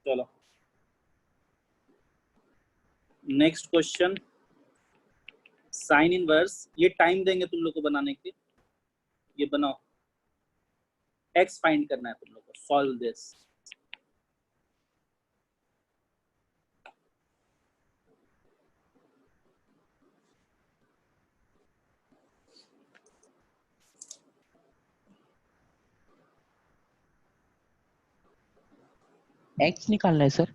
Speaker 1: चलो नेक्स्ट क्वेश्चन, साइन इनवर्स, ये टाइम देंगे तुम लोग को बनाने के लिए, ये बनाओ, एक्स फाइंड करना है तुम लोग को, सॉल्व दिस।
Speaker 3: एक्स निकालना है सर।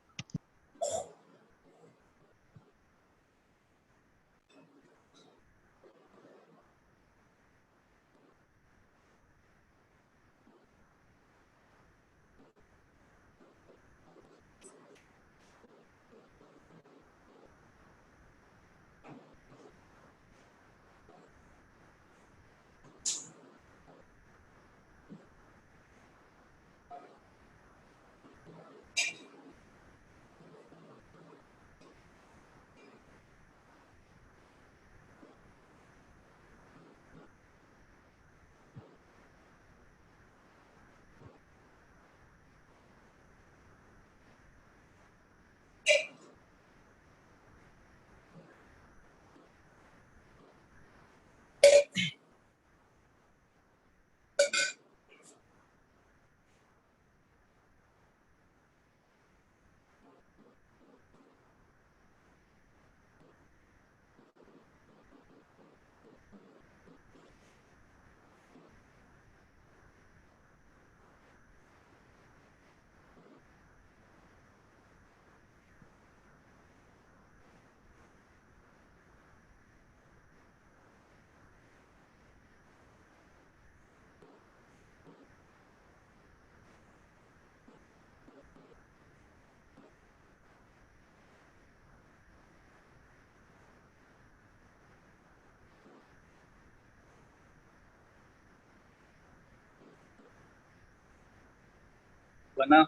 Speaker 1: बना,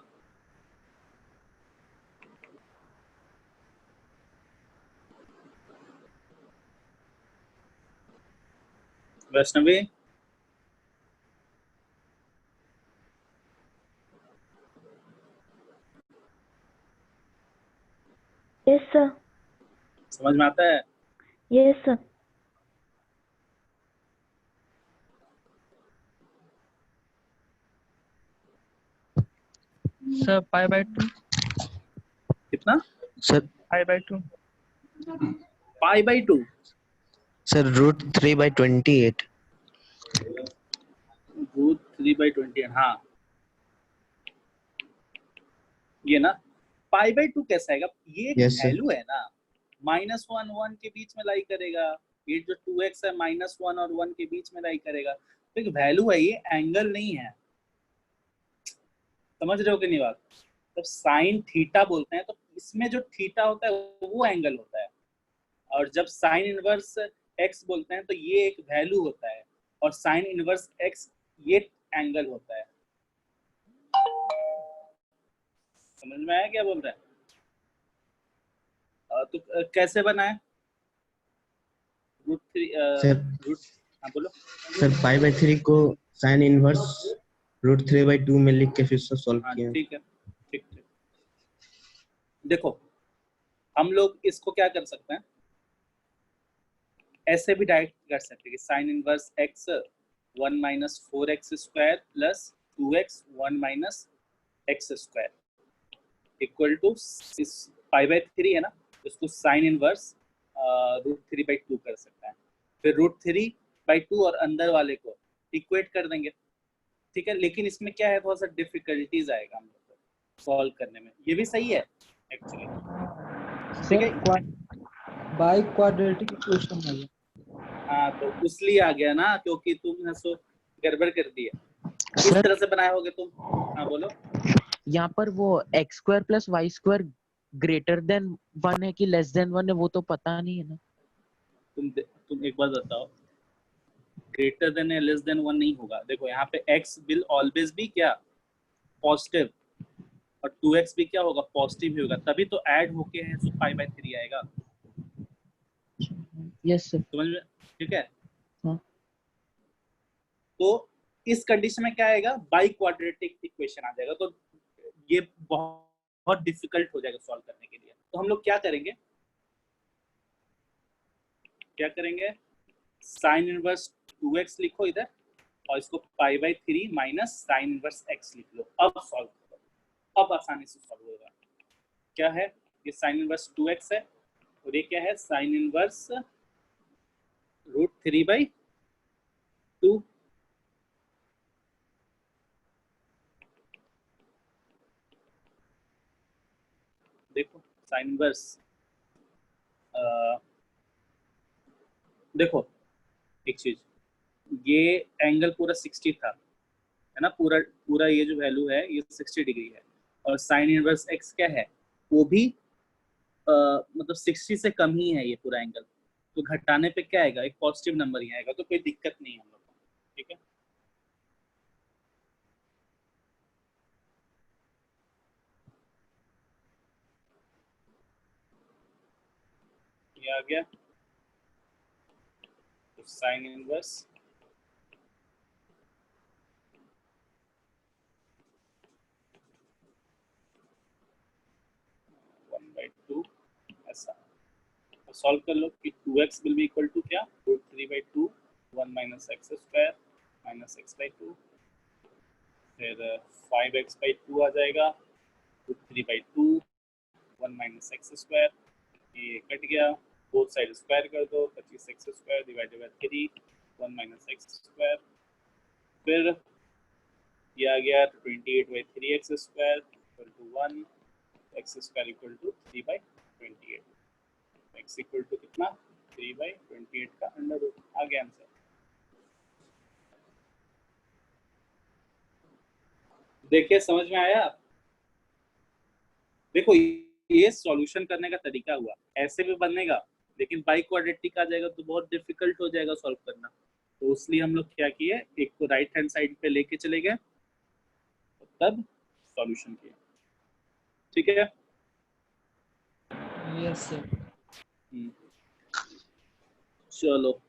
Speaker 1: वैष्णवी
Speaker 4: यस सर।
Speaker 1: समझ में आता है?
Speaker 4: Yes sir.
Speaker 6: सर π/2
Speaker 1: कितना?
Speaker 7: सर
Speaker 6: π/2
Speaker 1: π/2
Speaker 7: सर √3/28
Speaker 1: √3/28, हाँ ये ना। π/2 कैसा आएगा, ये एक
Speaker 7: Yes, sir.
Speaker 1: वैल्यू है ना, -1 1 के बीच में लाई करेगा, ये जो 2x है -1 और 1 के बीच में लाई करेगा, तो एक वैल्यू है, ये एंगल नहीं है। समझ रहे हो कि नहीं बात? तो साइन थीटा बोलते हैं, तो इसमें जो थीटा होता है वो एंगल होता है। और जब साइन इनवर्स x बोलते हैं तो ये एक वैल्यू होता है, और साइन इनवर्स x ये एंगल होता है। समझ में आया क्या बोल रहा है? तो कैसे बनाए? रूट थ्री
Speaker 7: सर
Speaker 1: रूट, हाँ बोलो।
Speaker 7: सर पाई बाय 3 को साइन इनवर्स √3/2 में लिख के फिर से सॉल्व
Speaker 1: हाँ
Speaker 7: किया।
Speaker 1: ठीक है, ठीक ठीक। देखो हम लोग इसको क्या कर सकते हैं, ऐसे भी डायरेक्ट कर सकते हैं कि sine inverse x 1 minus 4x² plus 2x 1 minus x² equal to pi by 3 है ना, इसको साइन इनवर्स √3/2 कर सकते हैं। फिर √3/2 और अंदर वाले को इक्वेट कर देंगे, ठीक है। लेकिन इसमें क्या है, थोड़ा सा डिफिकल्टीज आएगा हम लोग को सॉल्व करने में। ये भी सही है एक्चुअली, ठीक है।
Speaker 2: बाई क्वाड्रेटिक इक्वेशन है ये।
Speaker 1: हाँ तो इसलिए आ गया ना, क्योंकि तुम सो गड़बड़ कर दी है। किस
Speaker 3: सर
Speaker 1: तरह से बनाए होगे तुम? हाँ बोलो।
Speaker 3: यहाँ पर वो x² plus y² greater than 1 है कि लेस देन 1 है, वो तो पता नहीं है ना।
Speaker 1: तुम एक बात बताओ, ग्रेटर देन या लेस देन 1 नहीं होगा। देखो यहाँ पे x विल ऑलवेज भी क्या, पॉजिटिव, और 2x भी क्या होगा, पॉजिटिव ही होगा, तभी तो ऐड होके है सो पाई बाय 3 आएगा।
Speaker 3: Yes sir.
Speaker 1: समझ में? ठीक है।
Speaker 3: हाँ।
Speaker 1: तो इस कंडीशन में क्या आएगा, बाई क्वाड्रेटिक इक्वेशन आ जाएगा। तो ये बहुत डिफिकल्ट हो जाएगा सॉल्व करने के लिए। तो हम लोग क्या करेंगे, साइन इनवर्स 2x लिखो इधर, और इसको पाई by 3 minus sine inverse x लिख लो। अब सॉल्व करो, अब आसानी से सॉल्व होगा। क्या है ये, साइन इनवर्स 2x है, और ये क्या है, साइन इनवर्स √3/2। देखो साइन इनवर्स, देखो एक चीज, ये एंगल पूरा 60 था, है ना, पूरा पूरा ये जो वैल्यू है ये 60 डिग्री है, और साइन इनवर्स x क्या है, वो भी मतलब 60 से कम ही है ये पूरा एंगल। तो घटाने पे क्या आएगा, एक पॉजिटिव नंबर ही आएगा, तो कोई दिक्कत नहीं है हम लोग को, ठीक है। ये आ गया, तो sine inverse one by two, ऐसा सॉल्व कर लो कि 2x will be equal to क्या, √3/2 1 माइनस x² माइनस x/2, फिर 5x/2 आ जाएगा, √3/2 1 माइनस x², ये कट गया, बोथ साइड स्क्वायर कर दो, 25x² divided by 3 1 minus x², फिर ये आ गया 28/3x² equal to 1, x² equal to 3/28, x equal to कितना, 3/28 का अंडर रूट, आ गया आंसर। देखिए समझ में आया? देखो ये सॉल्यूशन करने का तरीका हुआ, ऐसे भी बनेगा, लेकिन बाई क्वाड्रेटिक आ जाएगा तो बहुत डिफिकल्ट हो जाएगा सॉल्व करना। तो इसलिए हम लोग क्या किए, एक को राइट हैंड साइड पे लेके चले गए, तब सॉल्यूशन किया, ठीक है।
Speaker 2: Yes sir.
Speaker 1: चलो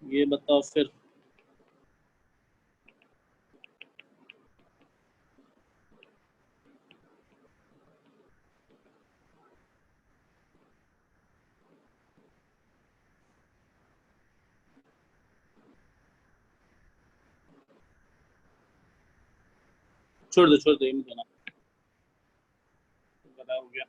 Speaker 1: ये बताओ फिर, छोड़ दो, ये मत देना, बता हो गया।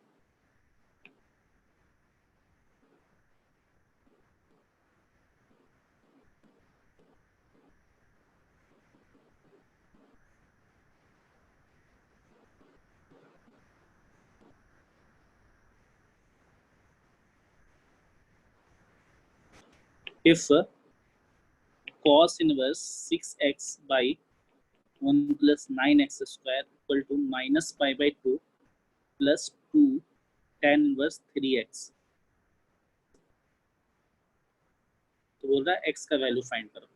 Speaker 1: If cos inverse 6x by 1 plus 9x square equal to minus pi by 2 plus 2 tan inverse 3x। तो बोल रहा है x का वैल्यू फाइंड करो।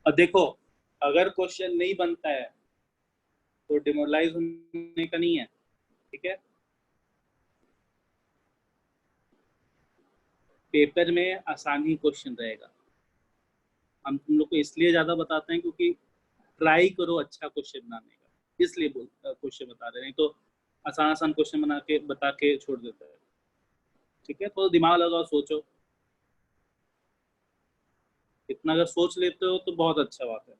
Speaker 1: और देखो अगर क्वेश्चन नहीं बनता है तो डिमोरलाइज होने का नहीं है, ठीक है। पेपर में आसान ही क्वेश्चन रहेगा। हम तुम लोग को इसलिए ज्यादा बताते हैं क्योंकि ट्राई करो अच्छा क्वेश्चन बनाने का, इसलिए क्वेश्चन बता रहे हैं। नहीं तो आसान आसान क्वेश्चन बता के छोड़ देते हैं, ठीक है। तो दिमाग लगाओ, सोचो। इतना अगर सोच लेते हो तो बहुत अच्छा बात है,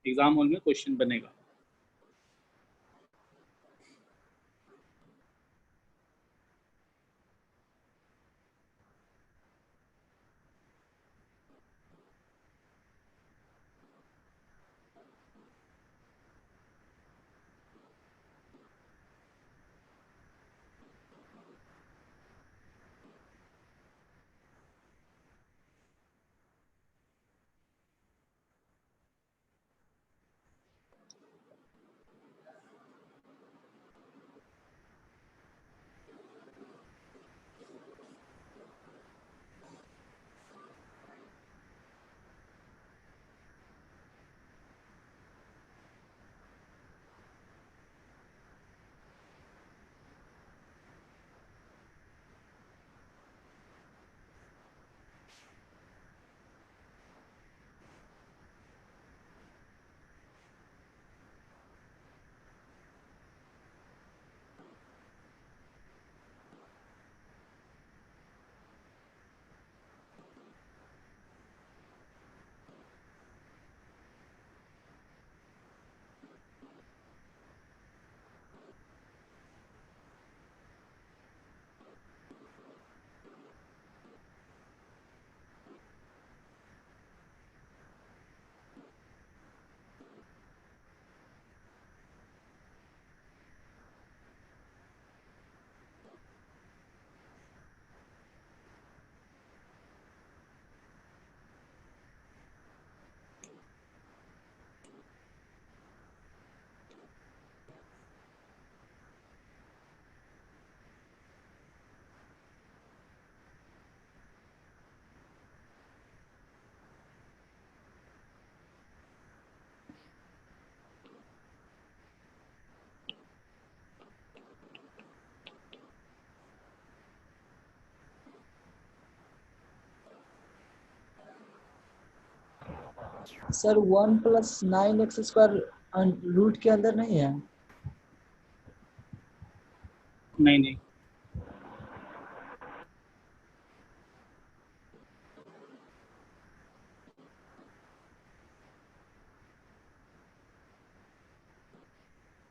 Speaker 1: एग्जाम हॉल में क्वेश्चन बनेगा।
Speaker 2: Sir 1 plus 9x square root के अंदर नहीं है?
Speaker 1: नहीं नहीं,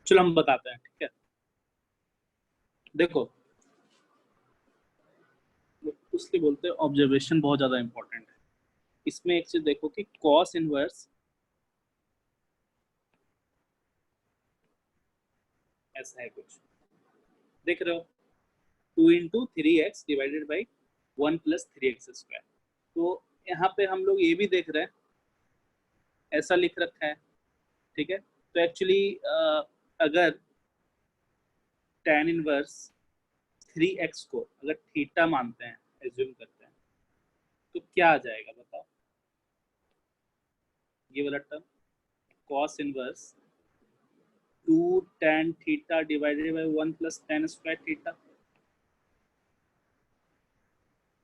Speaker 1: चलो हम बताते हैं, ठीक है। देखो उसके बोलते हैं ऑब्जर्वेशन बहुत ज्यादा इंपॉर्टेंट है। इसमें एक चीज देखो कि कॉस इनवर्स ऐसा है कुछ, देख रहे हो, 2 into 3x divided by 1 plus 3x square. तो यहाँ पे हम लोग ये भी देख रहे हैं ऐसा लिख रखा है, ठीक है। तो एक्चुअली अगर tan इनवर्स 3x को अगर थीटा मानते हैं, एज्यूम करते हैं, तो क्या आ जाएगा बताओ। ये वाला term cos inverse 2 tan theta divided by 1 plus tan square theta,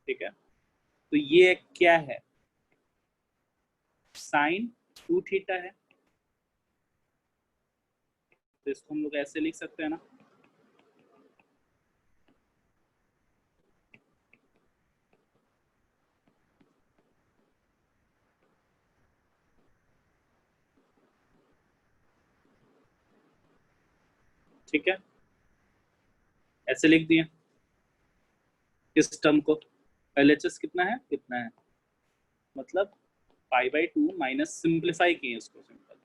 Speaker 1: ठीक है। तो ये क्या है, साइन 2 थीटा है। तो इसको हम लोग ऐसे लिख सकते हैं ना, ठीक है। ऐसे लिख दिए इस टर्म को। LHS कितना है, कितना है, मतलब पाई बाई 2 माइनस, सिंप्लीफाई किए इसको सिंपल,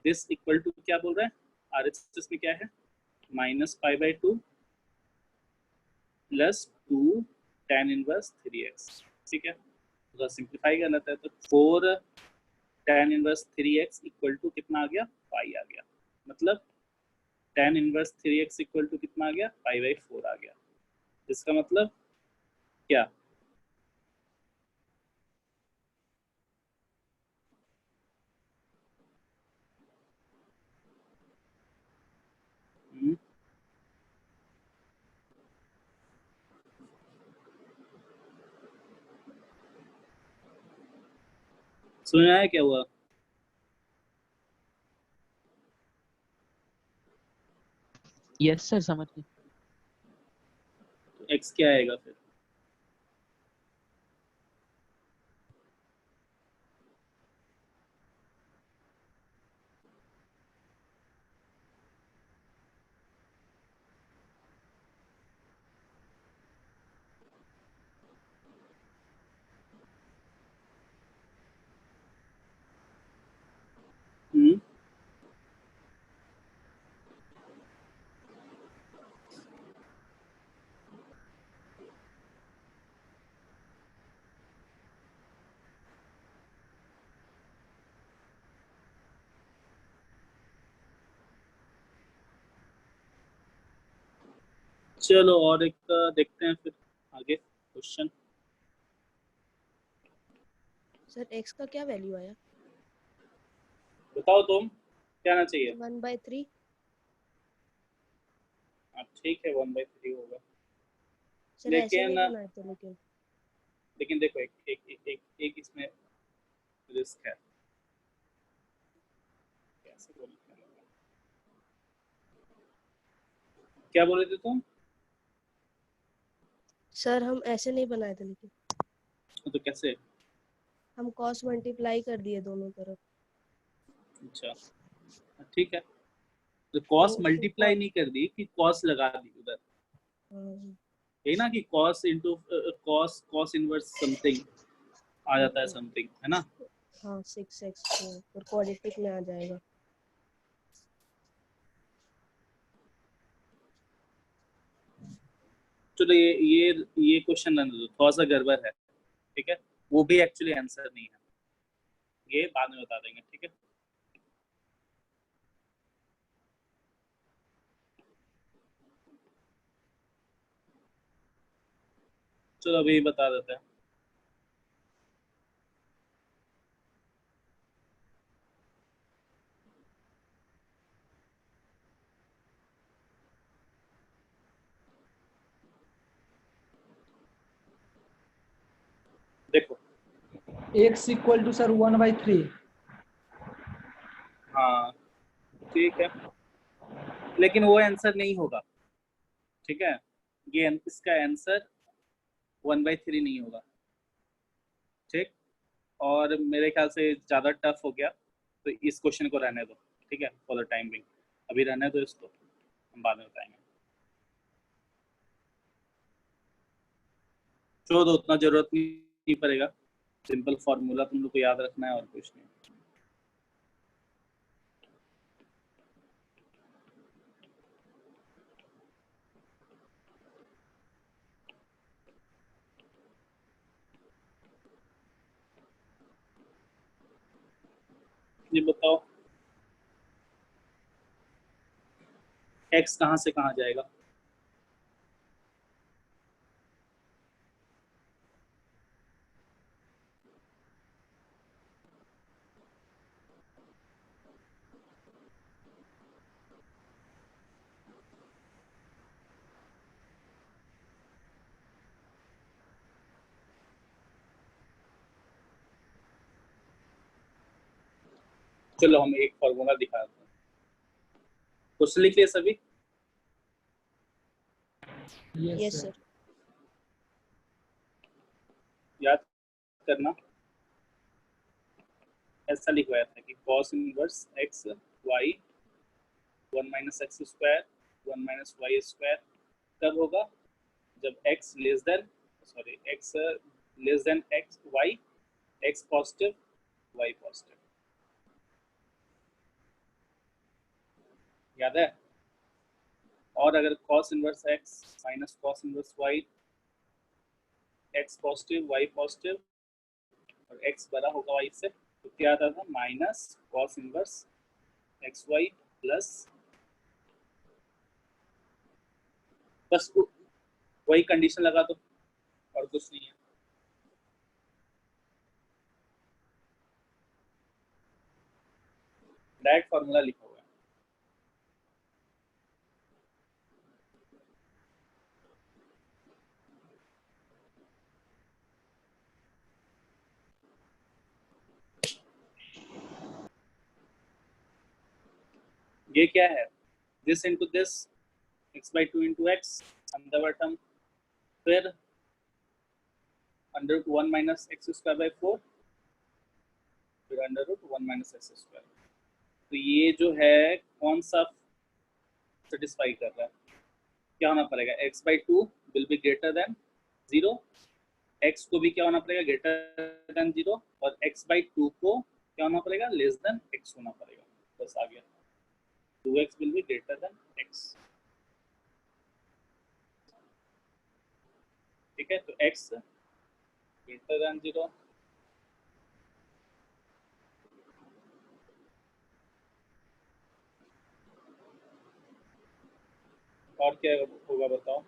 Speaker 1: दिस इक्वल टू क्या बोल रहा है, आरएचएस में क्या है, -π/2 प्लस 2 tan इनवर्स 3x, ठीक है। तो सिंप्लीफाई करना है तो 4 tan inverse 3x equal to कितना आ गया, पाई आ गया। मतलब tan inverse 3x equal to कितना आ गया, π/4 आ गया। इसका मतलब क्या, सुना है क्या हुआ?
Speaker 3: यस सर, समझ गए।
Speaker 1: तो x क्या आएगा फिर, चलो और एक देखते हैं फिर आगे क्वेश्चन।
Speaker 6: सर x का क्या वैल्यू आया?
Speaker 1: बताओ तुम, क्या आना चाहिए?
Speaker 6: 1/3।
Speaker 1: ठीक है 1/3 होगा,
Speaker 6: सर ऐसे
Speaker 1: लेकिन
Speaker 6: नहीं बनाए थे लेकिन।
Speaker 1: लेकिन देखो एक एक एक एक, एक इसमें रिस्क है। कैसे बोलूं, क्या बोल रहे थे तुम?
Speaker 6: सर हम ऐसे नहीं बनाए थे लेकिन,
Speaker 1: तो कैसे?
Speaker 6: हम cos मल्टीप्लाई कर दिए दोनों तरफ।
Speaker 1: अच्छा ठीक है, तो कॉस
Speaker 6: तो
Speaker 1: मल्टीप्लाई नहीं कर दी कि कॉस लगा दी उधर, यही ना कि cos into cos cos inverse something आ जाता है समथिंग, है ना।
Speaker 6: हाँ 6x और क्वाड्रेटिक में आ जाएगा।
Speaker 1: चलो ये क्वेश्चन रहने दो, थोड़ा सा गड़बड़ है, ठीक है। वो भी एक्चुअली आंसर नहीं है, ये बाद में बता देंगे, ठीक है। चलो अभी बता देते हैं। देखो
Speaker 2: x इक्वल टू सर 1/3।
Speaker 1: हाँ ठीक है, लेकिन वो आंसर नहीं होगा, ठीक है। ये इसका आंसर 1/3 नहीं होगा, ठीक। और मेरे ख्याल से ज़्यादा टफ हो गया, तो इस क्वेश्चन को रहने दो, ठीक है, फॉर द टाइम बिंग। अभी रहने दो इसको, हम बाद में बताएंगे। छोड़ दो, उतना जरूरत नहीं पड़ेगा, सिंपल फार्मूला तुम लोग को याद रखना है और कुछ नहीं। ये बताओ x कहाँ से कहाँ जाएगा, चलो हम एक फार्मूला दिखाते हैं। क्वेश्चन लिख लिए सभी?
Speaker 6: Yes sir.
Speaker 1: याद करना, ऐसा लिखवाया था कि cos inverse x y 1 minus x square 1 minus y square कब होगा, जब x less than x less than x y, x positive y positive. याद है? और अगर cos inverse x minus cos inverse y, x positive y positive और x बड़ा होगा y से, तो क्या आता था? Minus cos inverse x y plus, बस वही कंडीशन लगा दो और कुछ नहीं है। डायरेक्ट फॉर्मूला लिखा हुआ है। ये क्या है? This into this, x by two into x under term, फिर under root one minus x square by four, फिर under root one minus x square. तो ये जो है कौन सा सेटिस्फाई कर रहा है? क्या होना पड़ेगा? X by two will be greater than zero, x को भी क्या होना पड़ेगा? ग्रेटर देन जीरो, और एक्स बाई टू को क्या होना पड़ेगा? लेस देन एक्स होना पड़ेगा। बस आ गया, 2x will be greater than x। ठीक है, तो x greater than 0, और क्या होगा बताओ?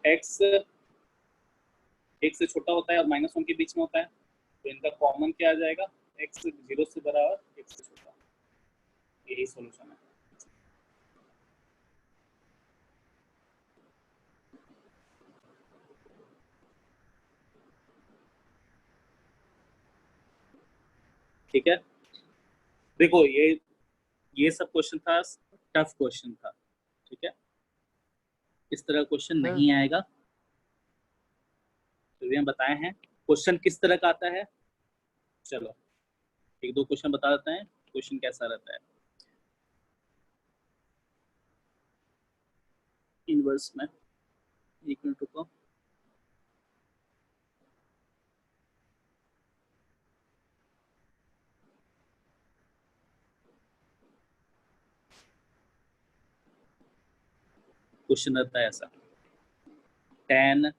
Speaker 1: x एक से छोटा होता है और माइनस वन के बीच में होता है, तो इनका कॉमन क्या आ जाएगा? x जीरो से बड़ा और x से छोटा। यही सॉल्यूशन है। ठीक है, देखो ये सब क्वेश्चन था, टफ क्वेश्चन था। ठीक है, इस तरह क्वेश्चन नहीं आएगा, तो ये हम बताए हैं। क्वेश्चन किस तरह का आता है, चलो एक दो क्वेश्चन बता देते हैं क्वेश्चन कैसा रहता है। इनवर्स में एक मिनट रुको, क्वेश्चन रहता है ऐसा, tan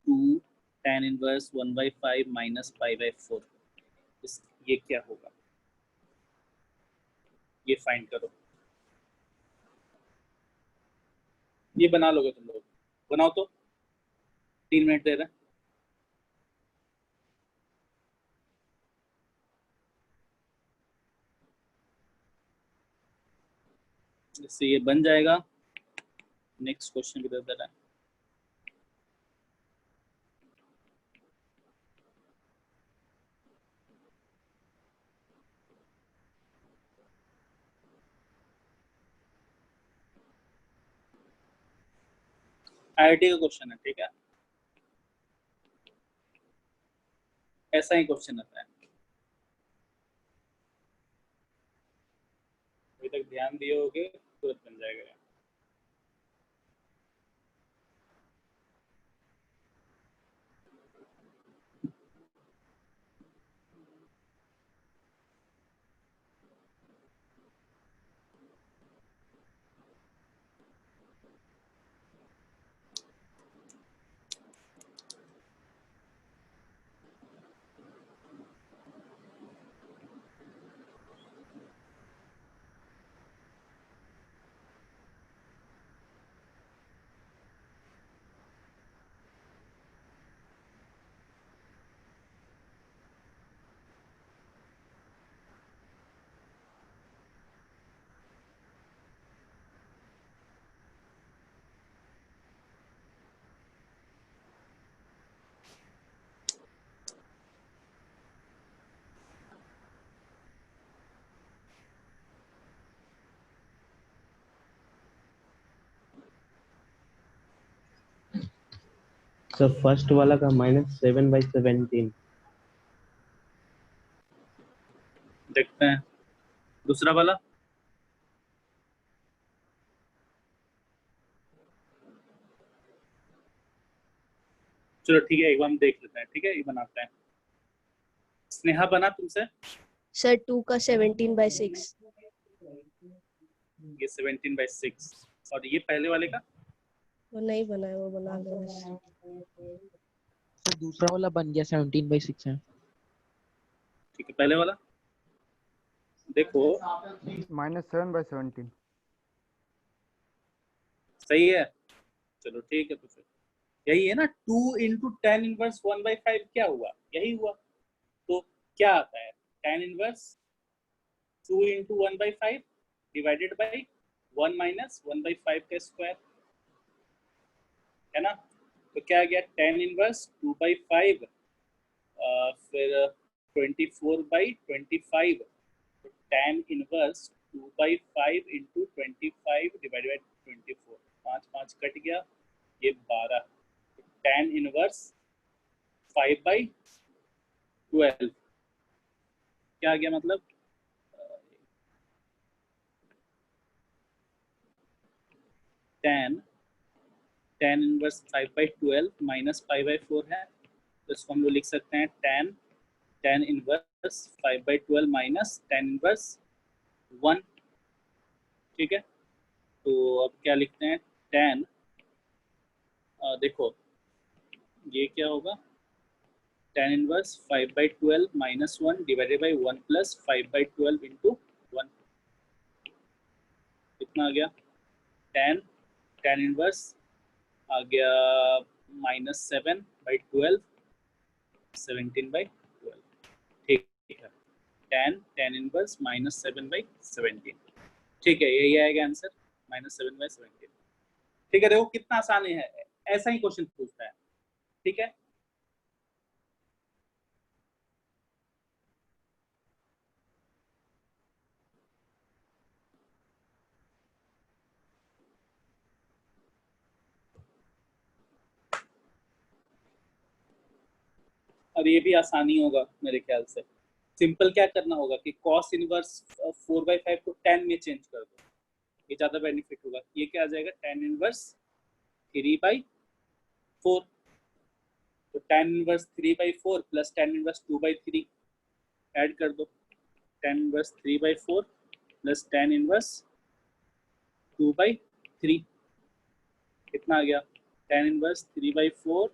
Speaker 1: 2 tan inverse 1/5 minus pi by 4, ये क्या होगा? ये फाइंड करो। ये बना लोगे तुम लोग? बनाओ तो, 3 मिनट दे रहे हैं। इससे ये बन जाएगा। नेक्स्ट क्वेश्चन की तरफ है। आईआईटी का क्वेश्चन है, ठीक है, ऐसा ही क्वेश्चन आता है। अभी तक ध्यान दिए होगे, तुरंत बन जाएगा।
Speaker 7: सर फर्स्ट वाला का -7/17।
Speaker 1: देखते हैं दूसरा वाला। चलो ठीक है, एक बार हम देख लेते हैं। ठीक है, ये बनाते हैं। स्नेहा बना तुमसे?
Speaker 6: सर 2 का 17/6।
Speaker 1: ये 17/6 और ये पहले वाले का
Speaker 6: वो नहीं बना है, वो बना लो सर।
Speaker 3: तो दूसरा वाला बन गया 17/6 है।
Speaker 1: ठीक है, पहले वाला देखो
Speaker 8: -7/17।
Speaker 1: सही है। चलो ठीक है, तो फिर यही है ना, 2 इंटू टेन इनवर्स 1/5 क्या हुआ, यही हुआ। तो क्या आता है, tan inverse 2 into 1/5 divided by 1 minus 1/5 का स्क्वायर, है ना। तो क्या आ गया, टेन इनवर्स 2/5 फिर 24/25, तो tan inverse 2/5 into 25 divided by 24, 5 5 cut गया, ये 12। तो टेन इनवर्स 5/12 क्या आ गया, मतलब टेन टेन इनवर्स 5/12 माइनस 5/4 है, तो इसको हम लोग लिख सकते हैं tan inverse 5/12 minus tan inverse 1। ठीक है, तो अब क्या लिखते हैं, टेन देखो ये क्या होगा, tan inverse 5/12 minus 1 divided by 1 plus 5/12 into 1, कितना आ गया, टेन टेन इनवर्स आ गया -7/12 17/12। ठीक है, टेन इनवर्स -7/17। ठीक है, यही आएगा आंसर, -7/17। ठीक है, देखो कितना आसान है, ऐसा ही क्वेश्चन पूछता है। ठीक है, अब ये भी आसानी होगा मेरे ख्याल से। सिंपल क्या करना होगा कि cos इनवर्स 4/5 को tan में चेंज कर दो, ये ज्यादा बेनिफिट होगा। ये क्या आ जाएगा, tan इनवर्स 3/4, तो tan inverse 3/4 plus tan inverse 2/3 add कर दो, tan inverse 3/4 plus tan inverse 2/3 कितना आ गया, tan inverse 3/4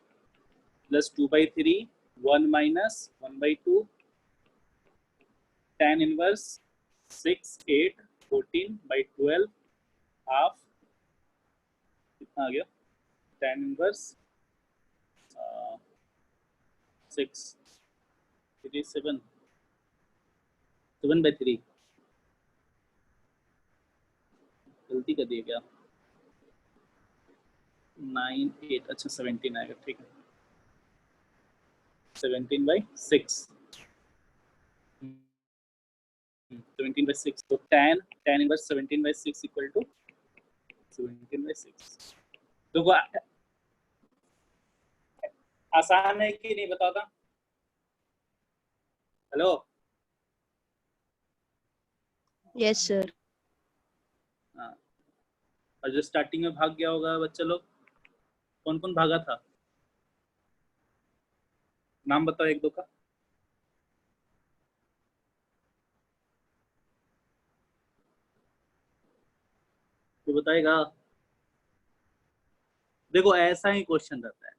Speaker 1: plus 2/3 1 minus 1/2, tan inverse 6 8 14/12 half, कितना आ गया, tan इनवर्स 6 3 7/3, गलती कर दी क्या, 9 8, अच्छा 17 आएगा, ठीक है, 17/6 17/6, तो tan इनवर्स 17/6 इक्वल टू 17/6। तो आसान है कि नहीं बताता, हेलो।
Speaker 6: Yes sir.
Speaker 1: हाँ, और जो स्टार्टिंग में भाग गया होगा बच्चा लोग, कौन कौन भागा था, नाम बताओ एक दो का। तो बताएगा, देखो ऐसा ही क्वेश्चन रहता है,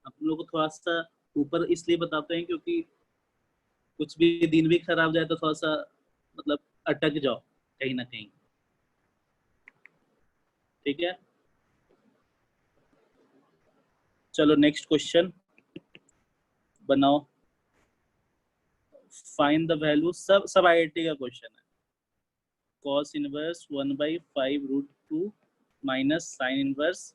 Speaker 1: हम लोग को थोड़ा सा ऊपर इसलिए बताते हैं क्योंकि कुछ भी दिन भी खराब जाए तो थोड़ा सा मतलब अटक जाओ कहीं ना कहीं। ठीक है, चलो नेक्स्ट क्वेश्चन बनाओ, फाइंड द वैल्यू, सब आईआईटी का क्वेश्चन है। cos inverse 1/5√2 minus sine inverse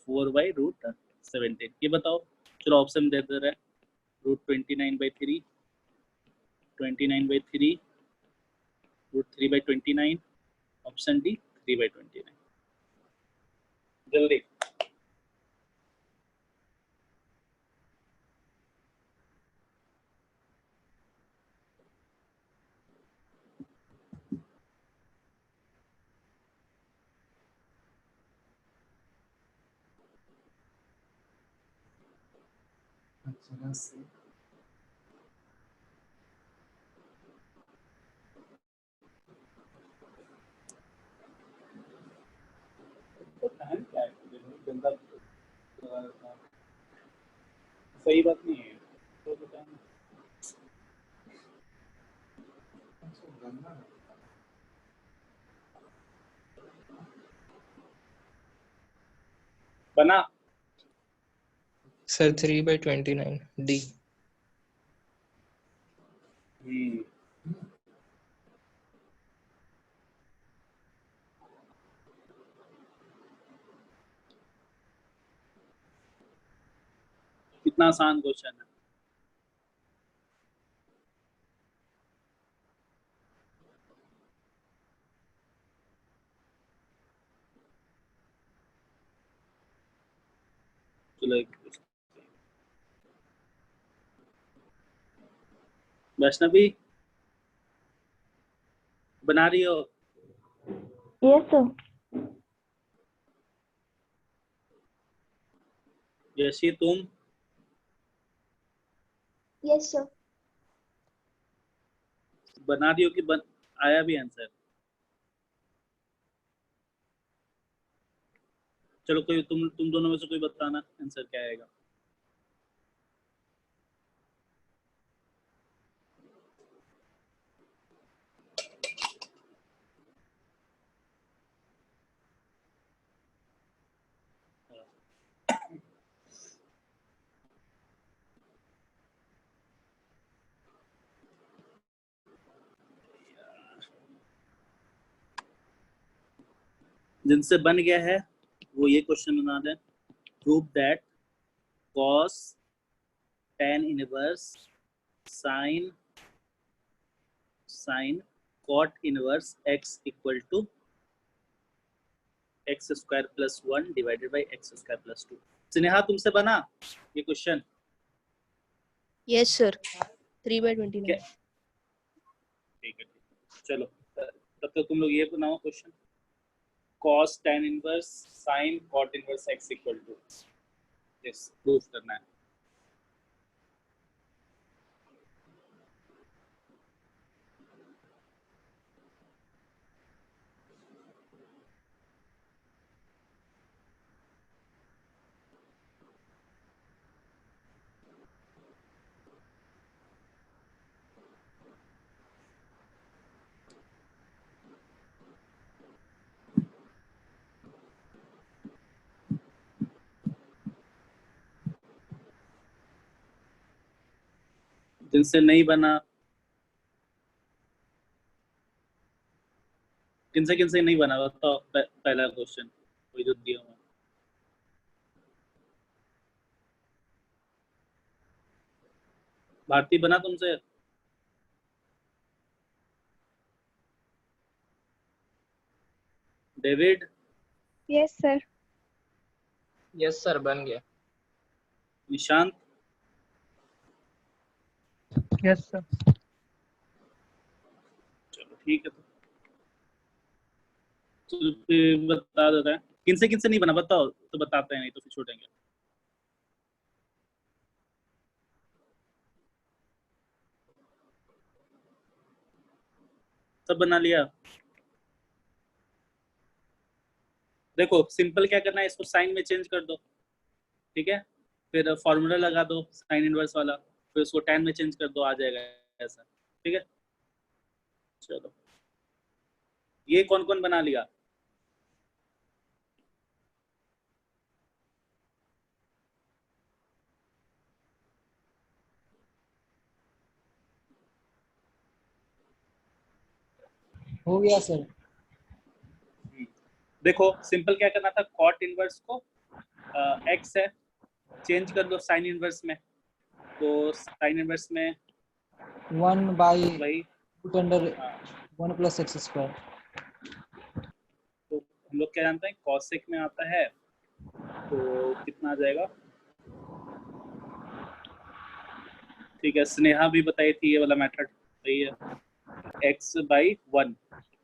Speaker 1: 4/√17, ये बताओ। चलो ऑप्शन दे दे रहे, √29/3 29/3 √3/29, ऑप्शन डी 3/29। जल्दी, कोई बात नहीं है तो बताना। बना
Speaker 8: सर 3/29 डी।
Speaker 1: कितना आसान क्वेश्चन है। चलो एक वैष्णवी बना रही हो?
Speaker 4: Yes, sir.
Speaker 1: यशी तुम?
Speaker 9: Yes, sir.
Speaker 1: बना रही हो कि आया भी आंसर? चलो कोई तुम दोनों में से कोई बताना आंसर क्या आएगा। जिनसे बन गया है वो ये क्वेश्चन बना दें। Prove that cos tan inverse sin cot inverse x equal to x square plus 1 divided by x square plus 2। Sneha तुमसे बना ये क्वेश्चन?
Speaker 6: Yes sir 3/29।
Speaker 1: ठीक है चलो तब तक तुम लोग ये बनाओ question. cos tan inverse sin cot inverse x equal to this proof करना है। जिनसे नहीं बना किनसे नहीं बना बताओ पहला क्वेश्चन वही जो दिया हुआ। भारती बना तुमसे? David?
Speaker 9: Yes, sir.
Speaker 8: Yes sir बन गया।
Speaker 1: निशांत?
Speaker 3: Yes sir.
Speaker 1: चलो ठीक है तो फिर बता देता है। किनसे नहीं बना बताओ तो बताते हैं, नहीं तो फिर छोड़ेंगे। सब बना लिया? देखो सिंपल क्या करना है, इसको साइन में चेंज कर दो, ठीक है। फिर फॉर्मूला लगा दो साइन इनवर्स वाला, फिर उसको tan में चेंज कर दो, आ जाएगा ऐसा, ठीक है। चलो ये कौन कौन बना लिया?
Speaker 2: हो गया सर।
Speaker 1: देखो सिंपल क्या करना था, कॉट इनवर्स को x है चेंज कर दो साइन इनवर्स में, तो साइन इनवर्स में
Speaker 2: 1 बाई
Speaker 1: वही
Speaker 2: root under 1 plus x square.
Speaker 1: तो हम लोग क्या जानते हैं कॉसेक में आता है तो कितना आ जाएगा, ठीक है। स्नेहा भी बताई थी ये वाला मेथड, सही है, x बाई 1,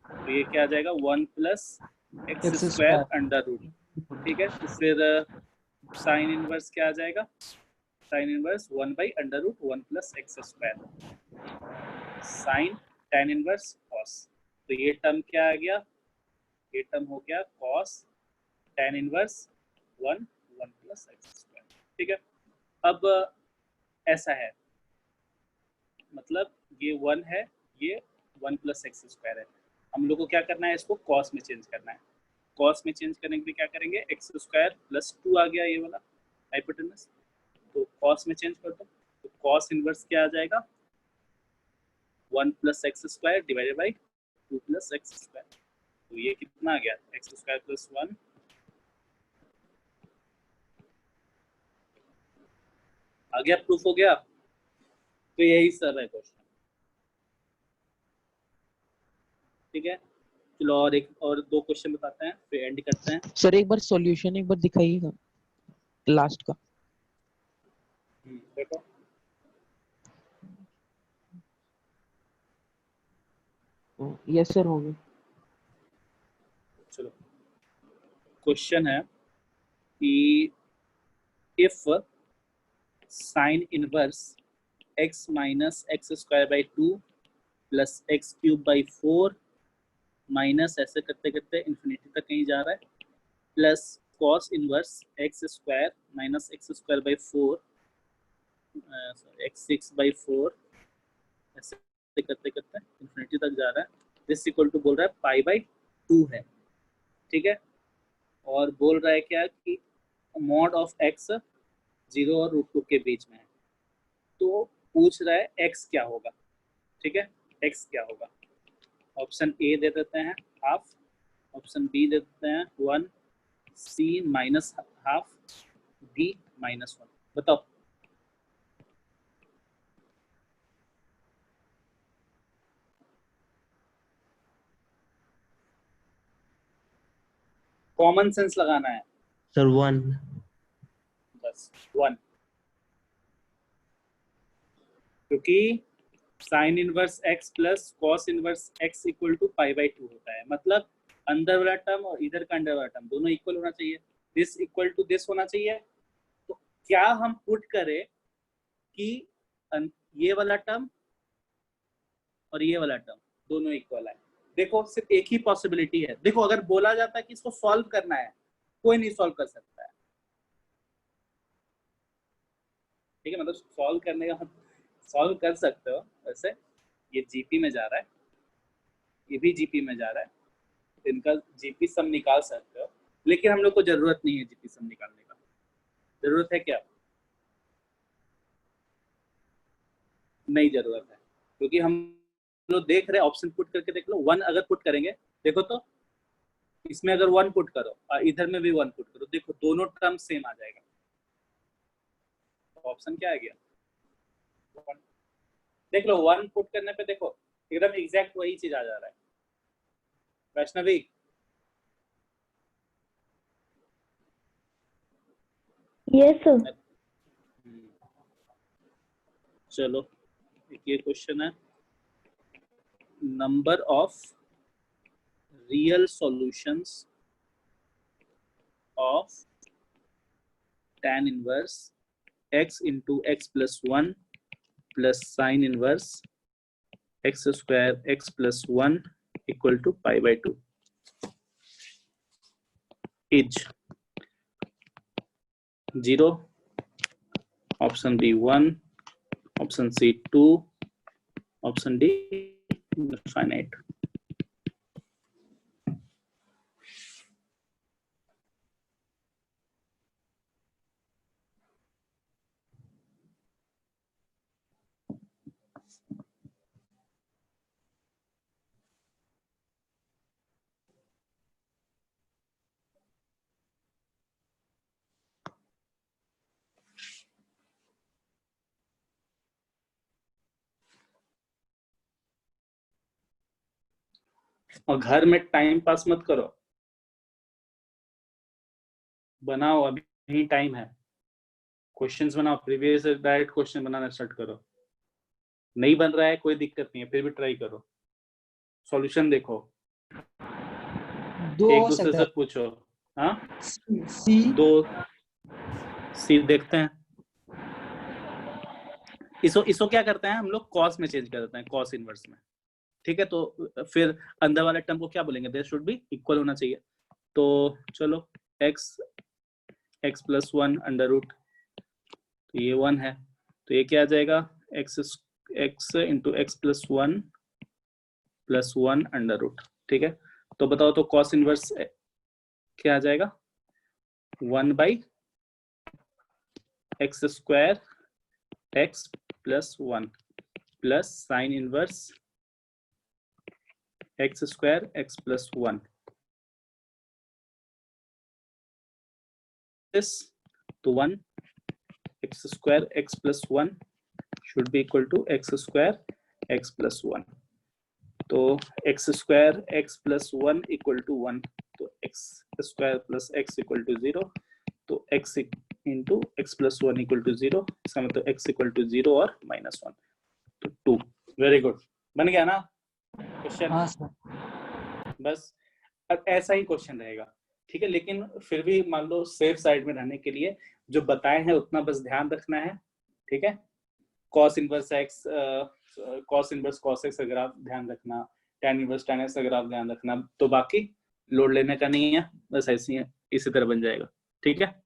Speaker 1: तो ये क्या आ जाएगा 1 plus x square under root, ठीक है। तो फिर साइन इनवर्स क्या आ जाएगा, sine inverse 1 by under root 1 plus x square sine tan inverse cos, तो ये टर्म क्या आ गया, ये टर्म हो गया cos tan inverse 1 plus x square, ठीक है। अब ऐसा है, मतलब ये 1 है, ये 1 + x स्क्वायर है। हम लोग को क्या करना है, इसको कॉस में चेंज करना है। कॉस में चेंज करने के लिए क्या करेंगे, x स्क्वायर + 2 आ गया ये वाला हाइपोटेनस, तो कॉस में चेंज कर दो, तो कॉस इनवर्स क्या आ जाएगा, 1 + x square divided by 2 + x square. तो ये कितना आ गया, x स्क्वायर + 1 आ गया, प्रूफ हो गया। तो यही सब है क्वेश्चन, ठीक है। चलो और 2 क्वेश्चन बताते हैं फिर एंड करते हैं।
Speaker 3: सर एक बार सॉल्यूशन एक बार दिखाइएगा लास्ट का।
Speaker 1: देखो
Speaker 3: यस सर हो गया।
Speaker 1: चलो क्वेश्चन है कि if sign inverse x - x² / 2 + x³ / 4 minus ऐसे करते करते इन्फिनिटी तक कहीं जा रहा है, plus cos inverse x² - x² / 4 x6/4 ऐसे करते करते इन्फिनिटी तक जा रहा है। दिस इक्वल टू बोल रहा है π/2 है, ठीक है। और बोल रहा है क्या कि मॉड ऑफ x 0 और √2 के बीच में है, तो पूछ रहा है x क्या होगा, ठीक है, x क्या होगा। ऑप्शन ए दे देते हैं हाफ, ऑप्शन बी दे देते हैं 1, सी -½ डी -1। बताओ कॉमन सेंस लगाना है
Speaker 7: सर 1।
Speaker 1: बस 1, क्योंकि sine inverse x plus cos inverse x equal to π/2 होता है, मतलब अंदर वाला टर्म और इधर का अंदर वाला टर्म दोनों इक्वल होना चाहिए, दिस इक्वल टू दिस होना चाहिए। तो क्या हम पुट करें कि ये वाला टर्म और ये वाला टर्म दोनों इक्वल है। देखो सिर्फ एक ही पॉसिबिलिटी है, देखो अगर बोला जाता है कि इसको सॉल्व करना है, कोई नहीं सॉल्व कर सकता है, ठीक है, मतलब सॉल्व करने का सॉल्व कर सकते हो वैसे। ये जीपी में जा रहा है, ये भी जीपी में जा रहा है, इनका जीपी सम निकाल सकते हो, लेकिन हम लोग को जरूरत नहीं है जीपी सम निकालने का। जरूरत है क्या, नहीं जरूरत है, क्योंकि हम लोग देख रहे हैं ऑप्शन पुट करके देख लो। 1 अगर पुट करेंगे, देखो तो इसमें अगर 1 पुट करो और इधर में भी 1 पुट करो, देखो दोनों टर्म सेम आ जाएगा। ऑप्शन क्या आ गया, 1। देख लो 1 पुट करने पे देखो एकदम एग्जैक्ट वही चीज आ जा रहा है। Vaishnavi
Speaker 4: yes sir.
Speaker 1: चलो ये क्वेश्चन है, number of real solutions of tan inverse x into x plus 1 plus sin inverse x² x plus 1 equal to π/2 is 0, option B 1, option C 2, option D infinite। और घर में टाइम पास मत करो, बनाओ, अभी टाइम है, questions बनाओ, previous direct question बनाना start करो। नहीं बन रहा है कोई दिक्कत नहीं है, फिर भी ट्राई करो, सॉल्यूशन देखो,
Speaker 2: दो
Speaker 1: एक
Speaker 2: हो
Speaker 1: दूसरे
Speaker 2: सकता
Speaker 1: से
Speaker 2: है,
Speaker 1: पूछो। हाँ
Speaker 2: सी
Speaker 1: 2 सी देखते हैं। इसको क्या करते हैं हम लोग, कॉस में चेंज कर देते हैं, कॉस इनवर्स में, ठीक है। तो फिर अंदर वाले टर्म को क्या बोलेंगे, देयर शुड बी इक्वल होना चाहिए। तो चलो x + 1 अंडर रूट, तो ये 1 है, तो ये क्या आ जाएगा, x into x plus one under root. ठीक है, तो बताओ तो कॉस इनवर्स क्या आ जाएगा, 1/x square x plus 1 plus sine inverse x square x plus 1। तो 1 x square x plus 1 should be equal to x square x plus 1। तो x square x plus 1 equal to 1, तो x square plus x equal to 0, तो x into x plus 1 equal to 0, इसका मतलब x equal to 0 और -1, तो 2। Very good, बन गया ना क्वेश्चन?
Speaker 2: हाँ सर।
Speaker 1: बस अब ऐसा ही क्वेश्चन रहेगा, ठीक है, लेकिन फिर भी मान लो सेफ साइड में रहने के लिए जो बताए हैं उतना बस ध्यान रखना है। ठीक है, cos inverse x, cos inverse cos x अगर आप ध्यान रखना, tan इनवर्स tan x अगर आप ध्यान रखना, तो बाकी लोड लेने का नहीं है, बस ऐसे ही इसी तरह बन जाएगा। ठीक है।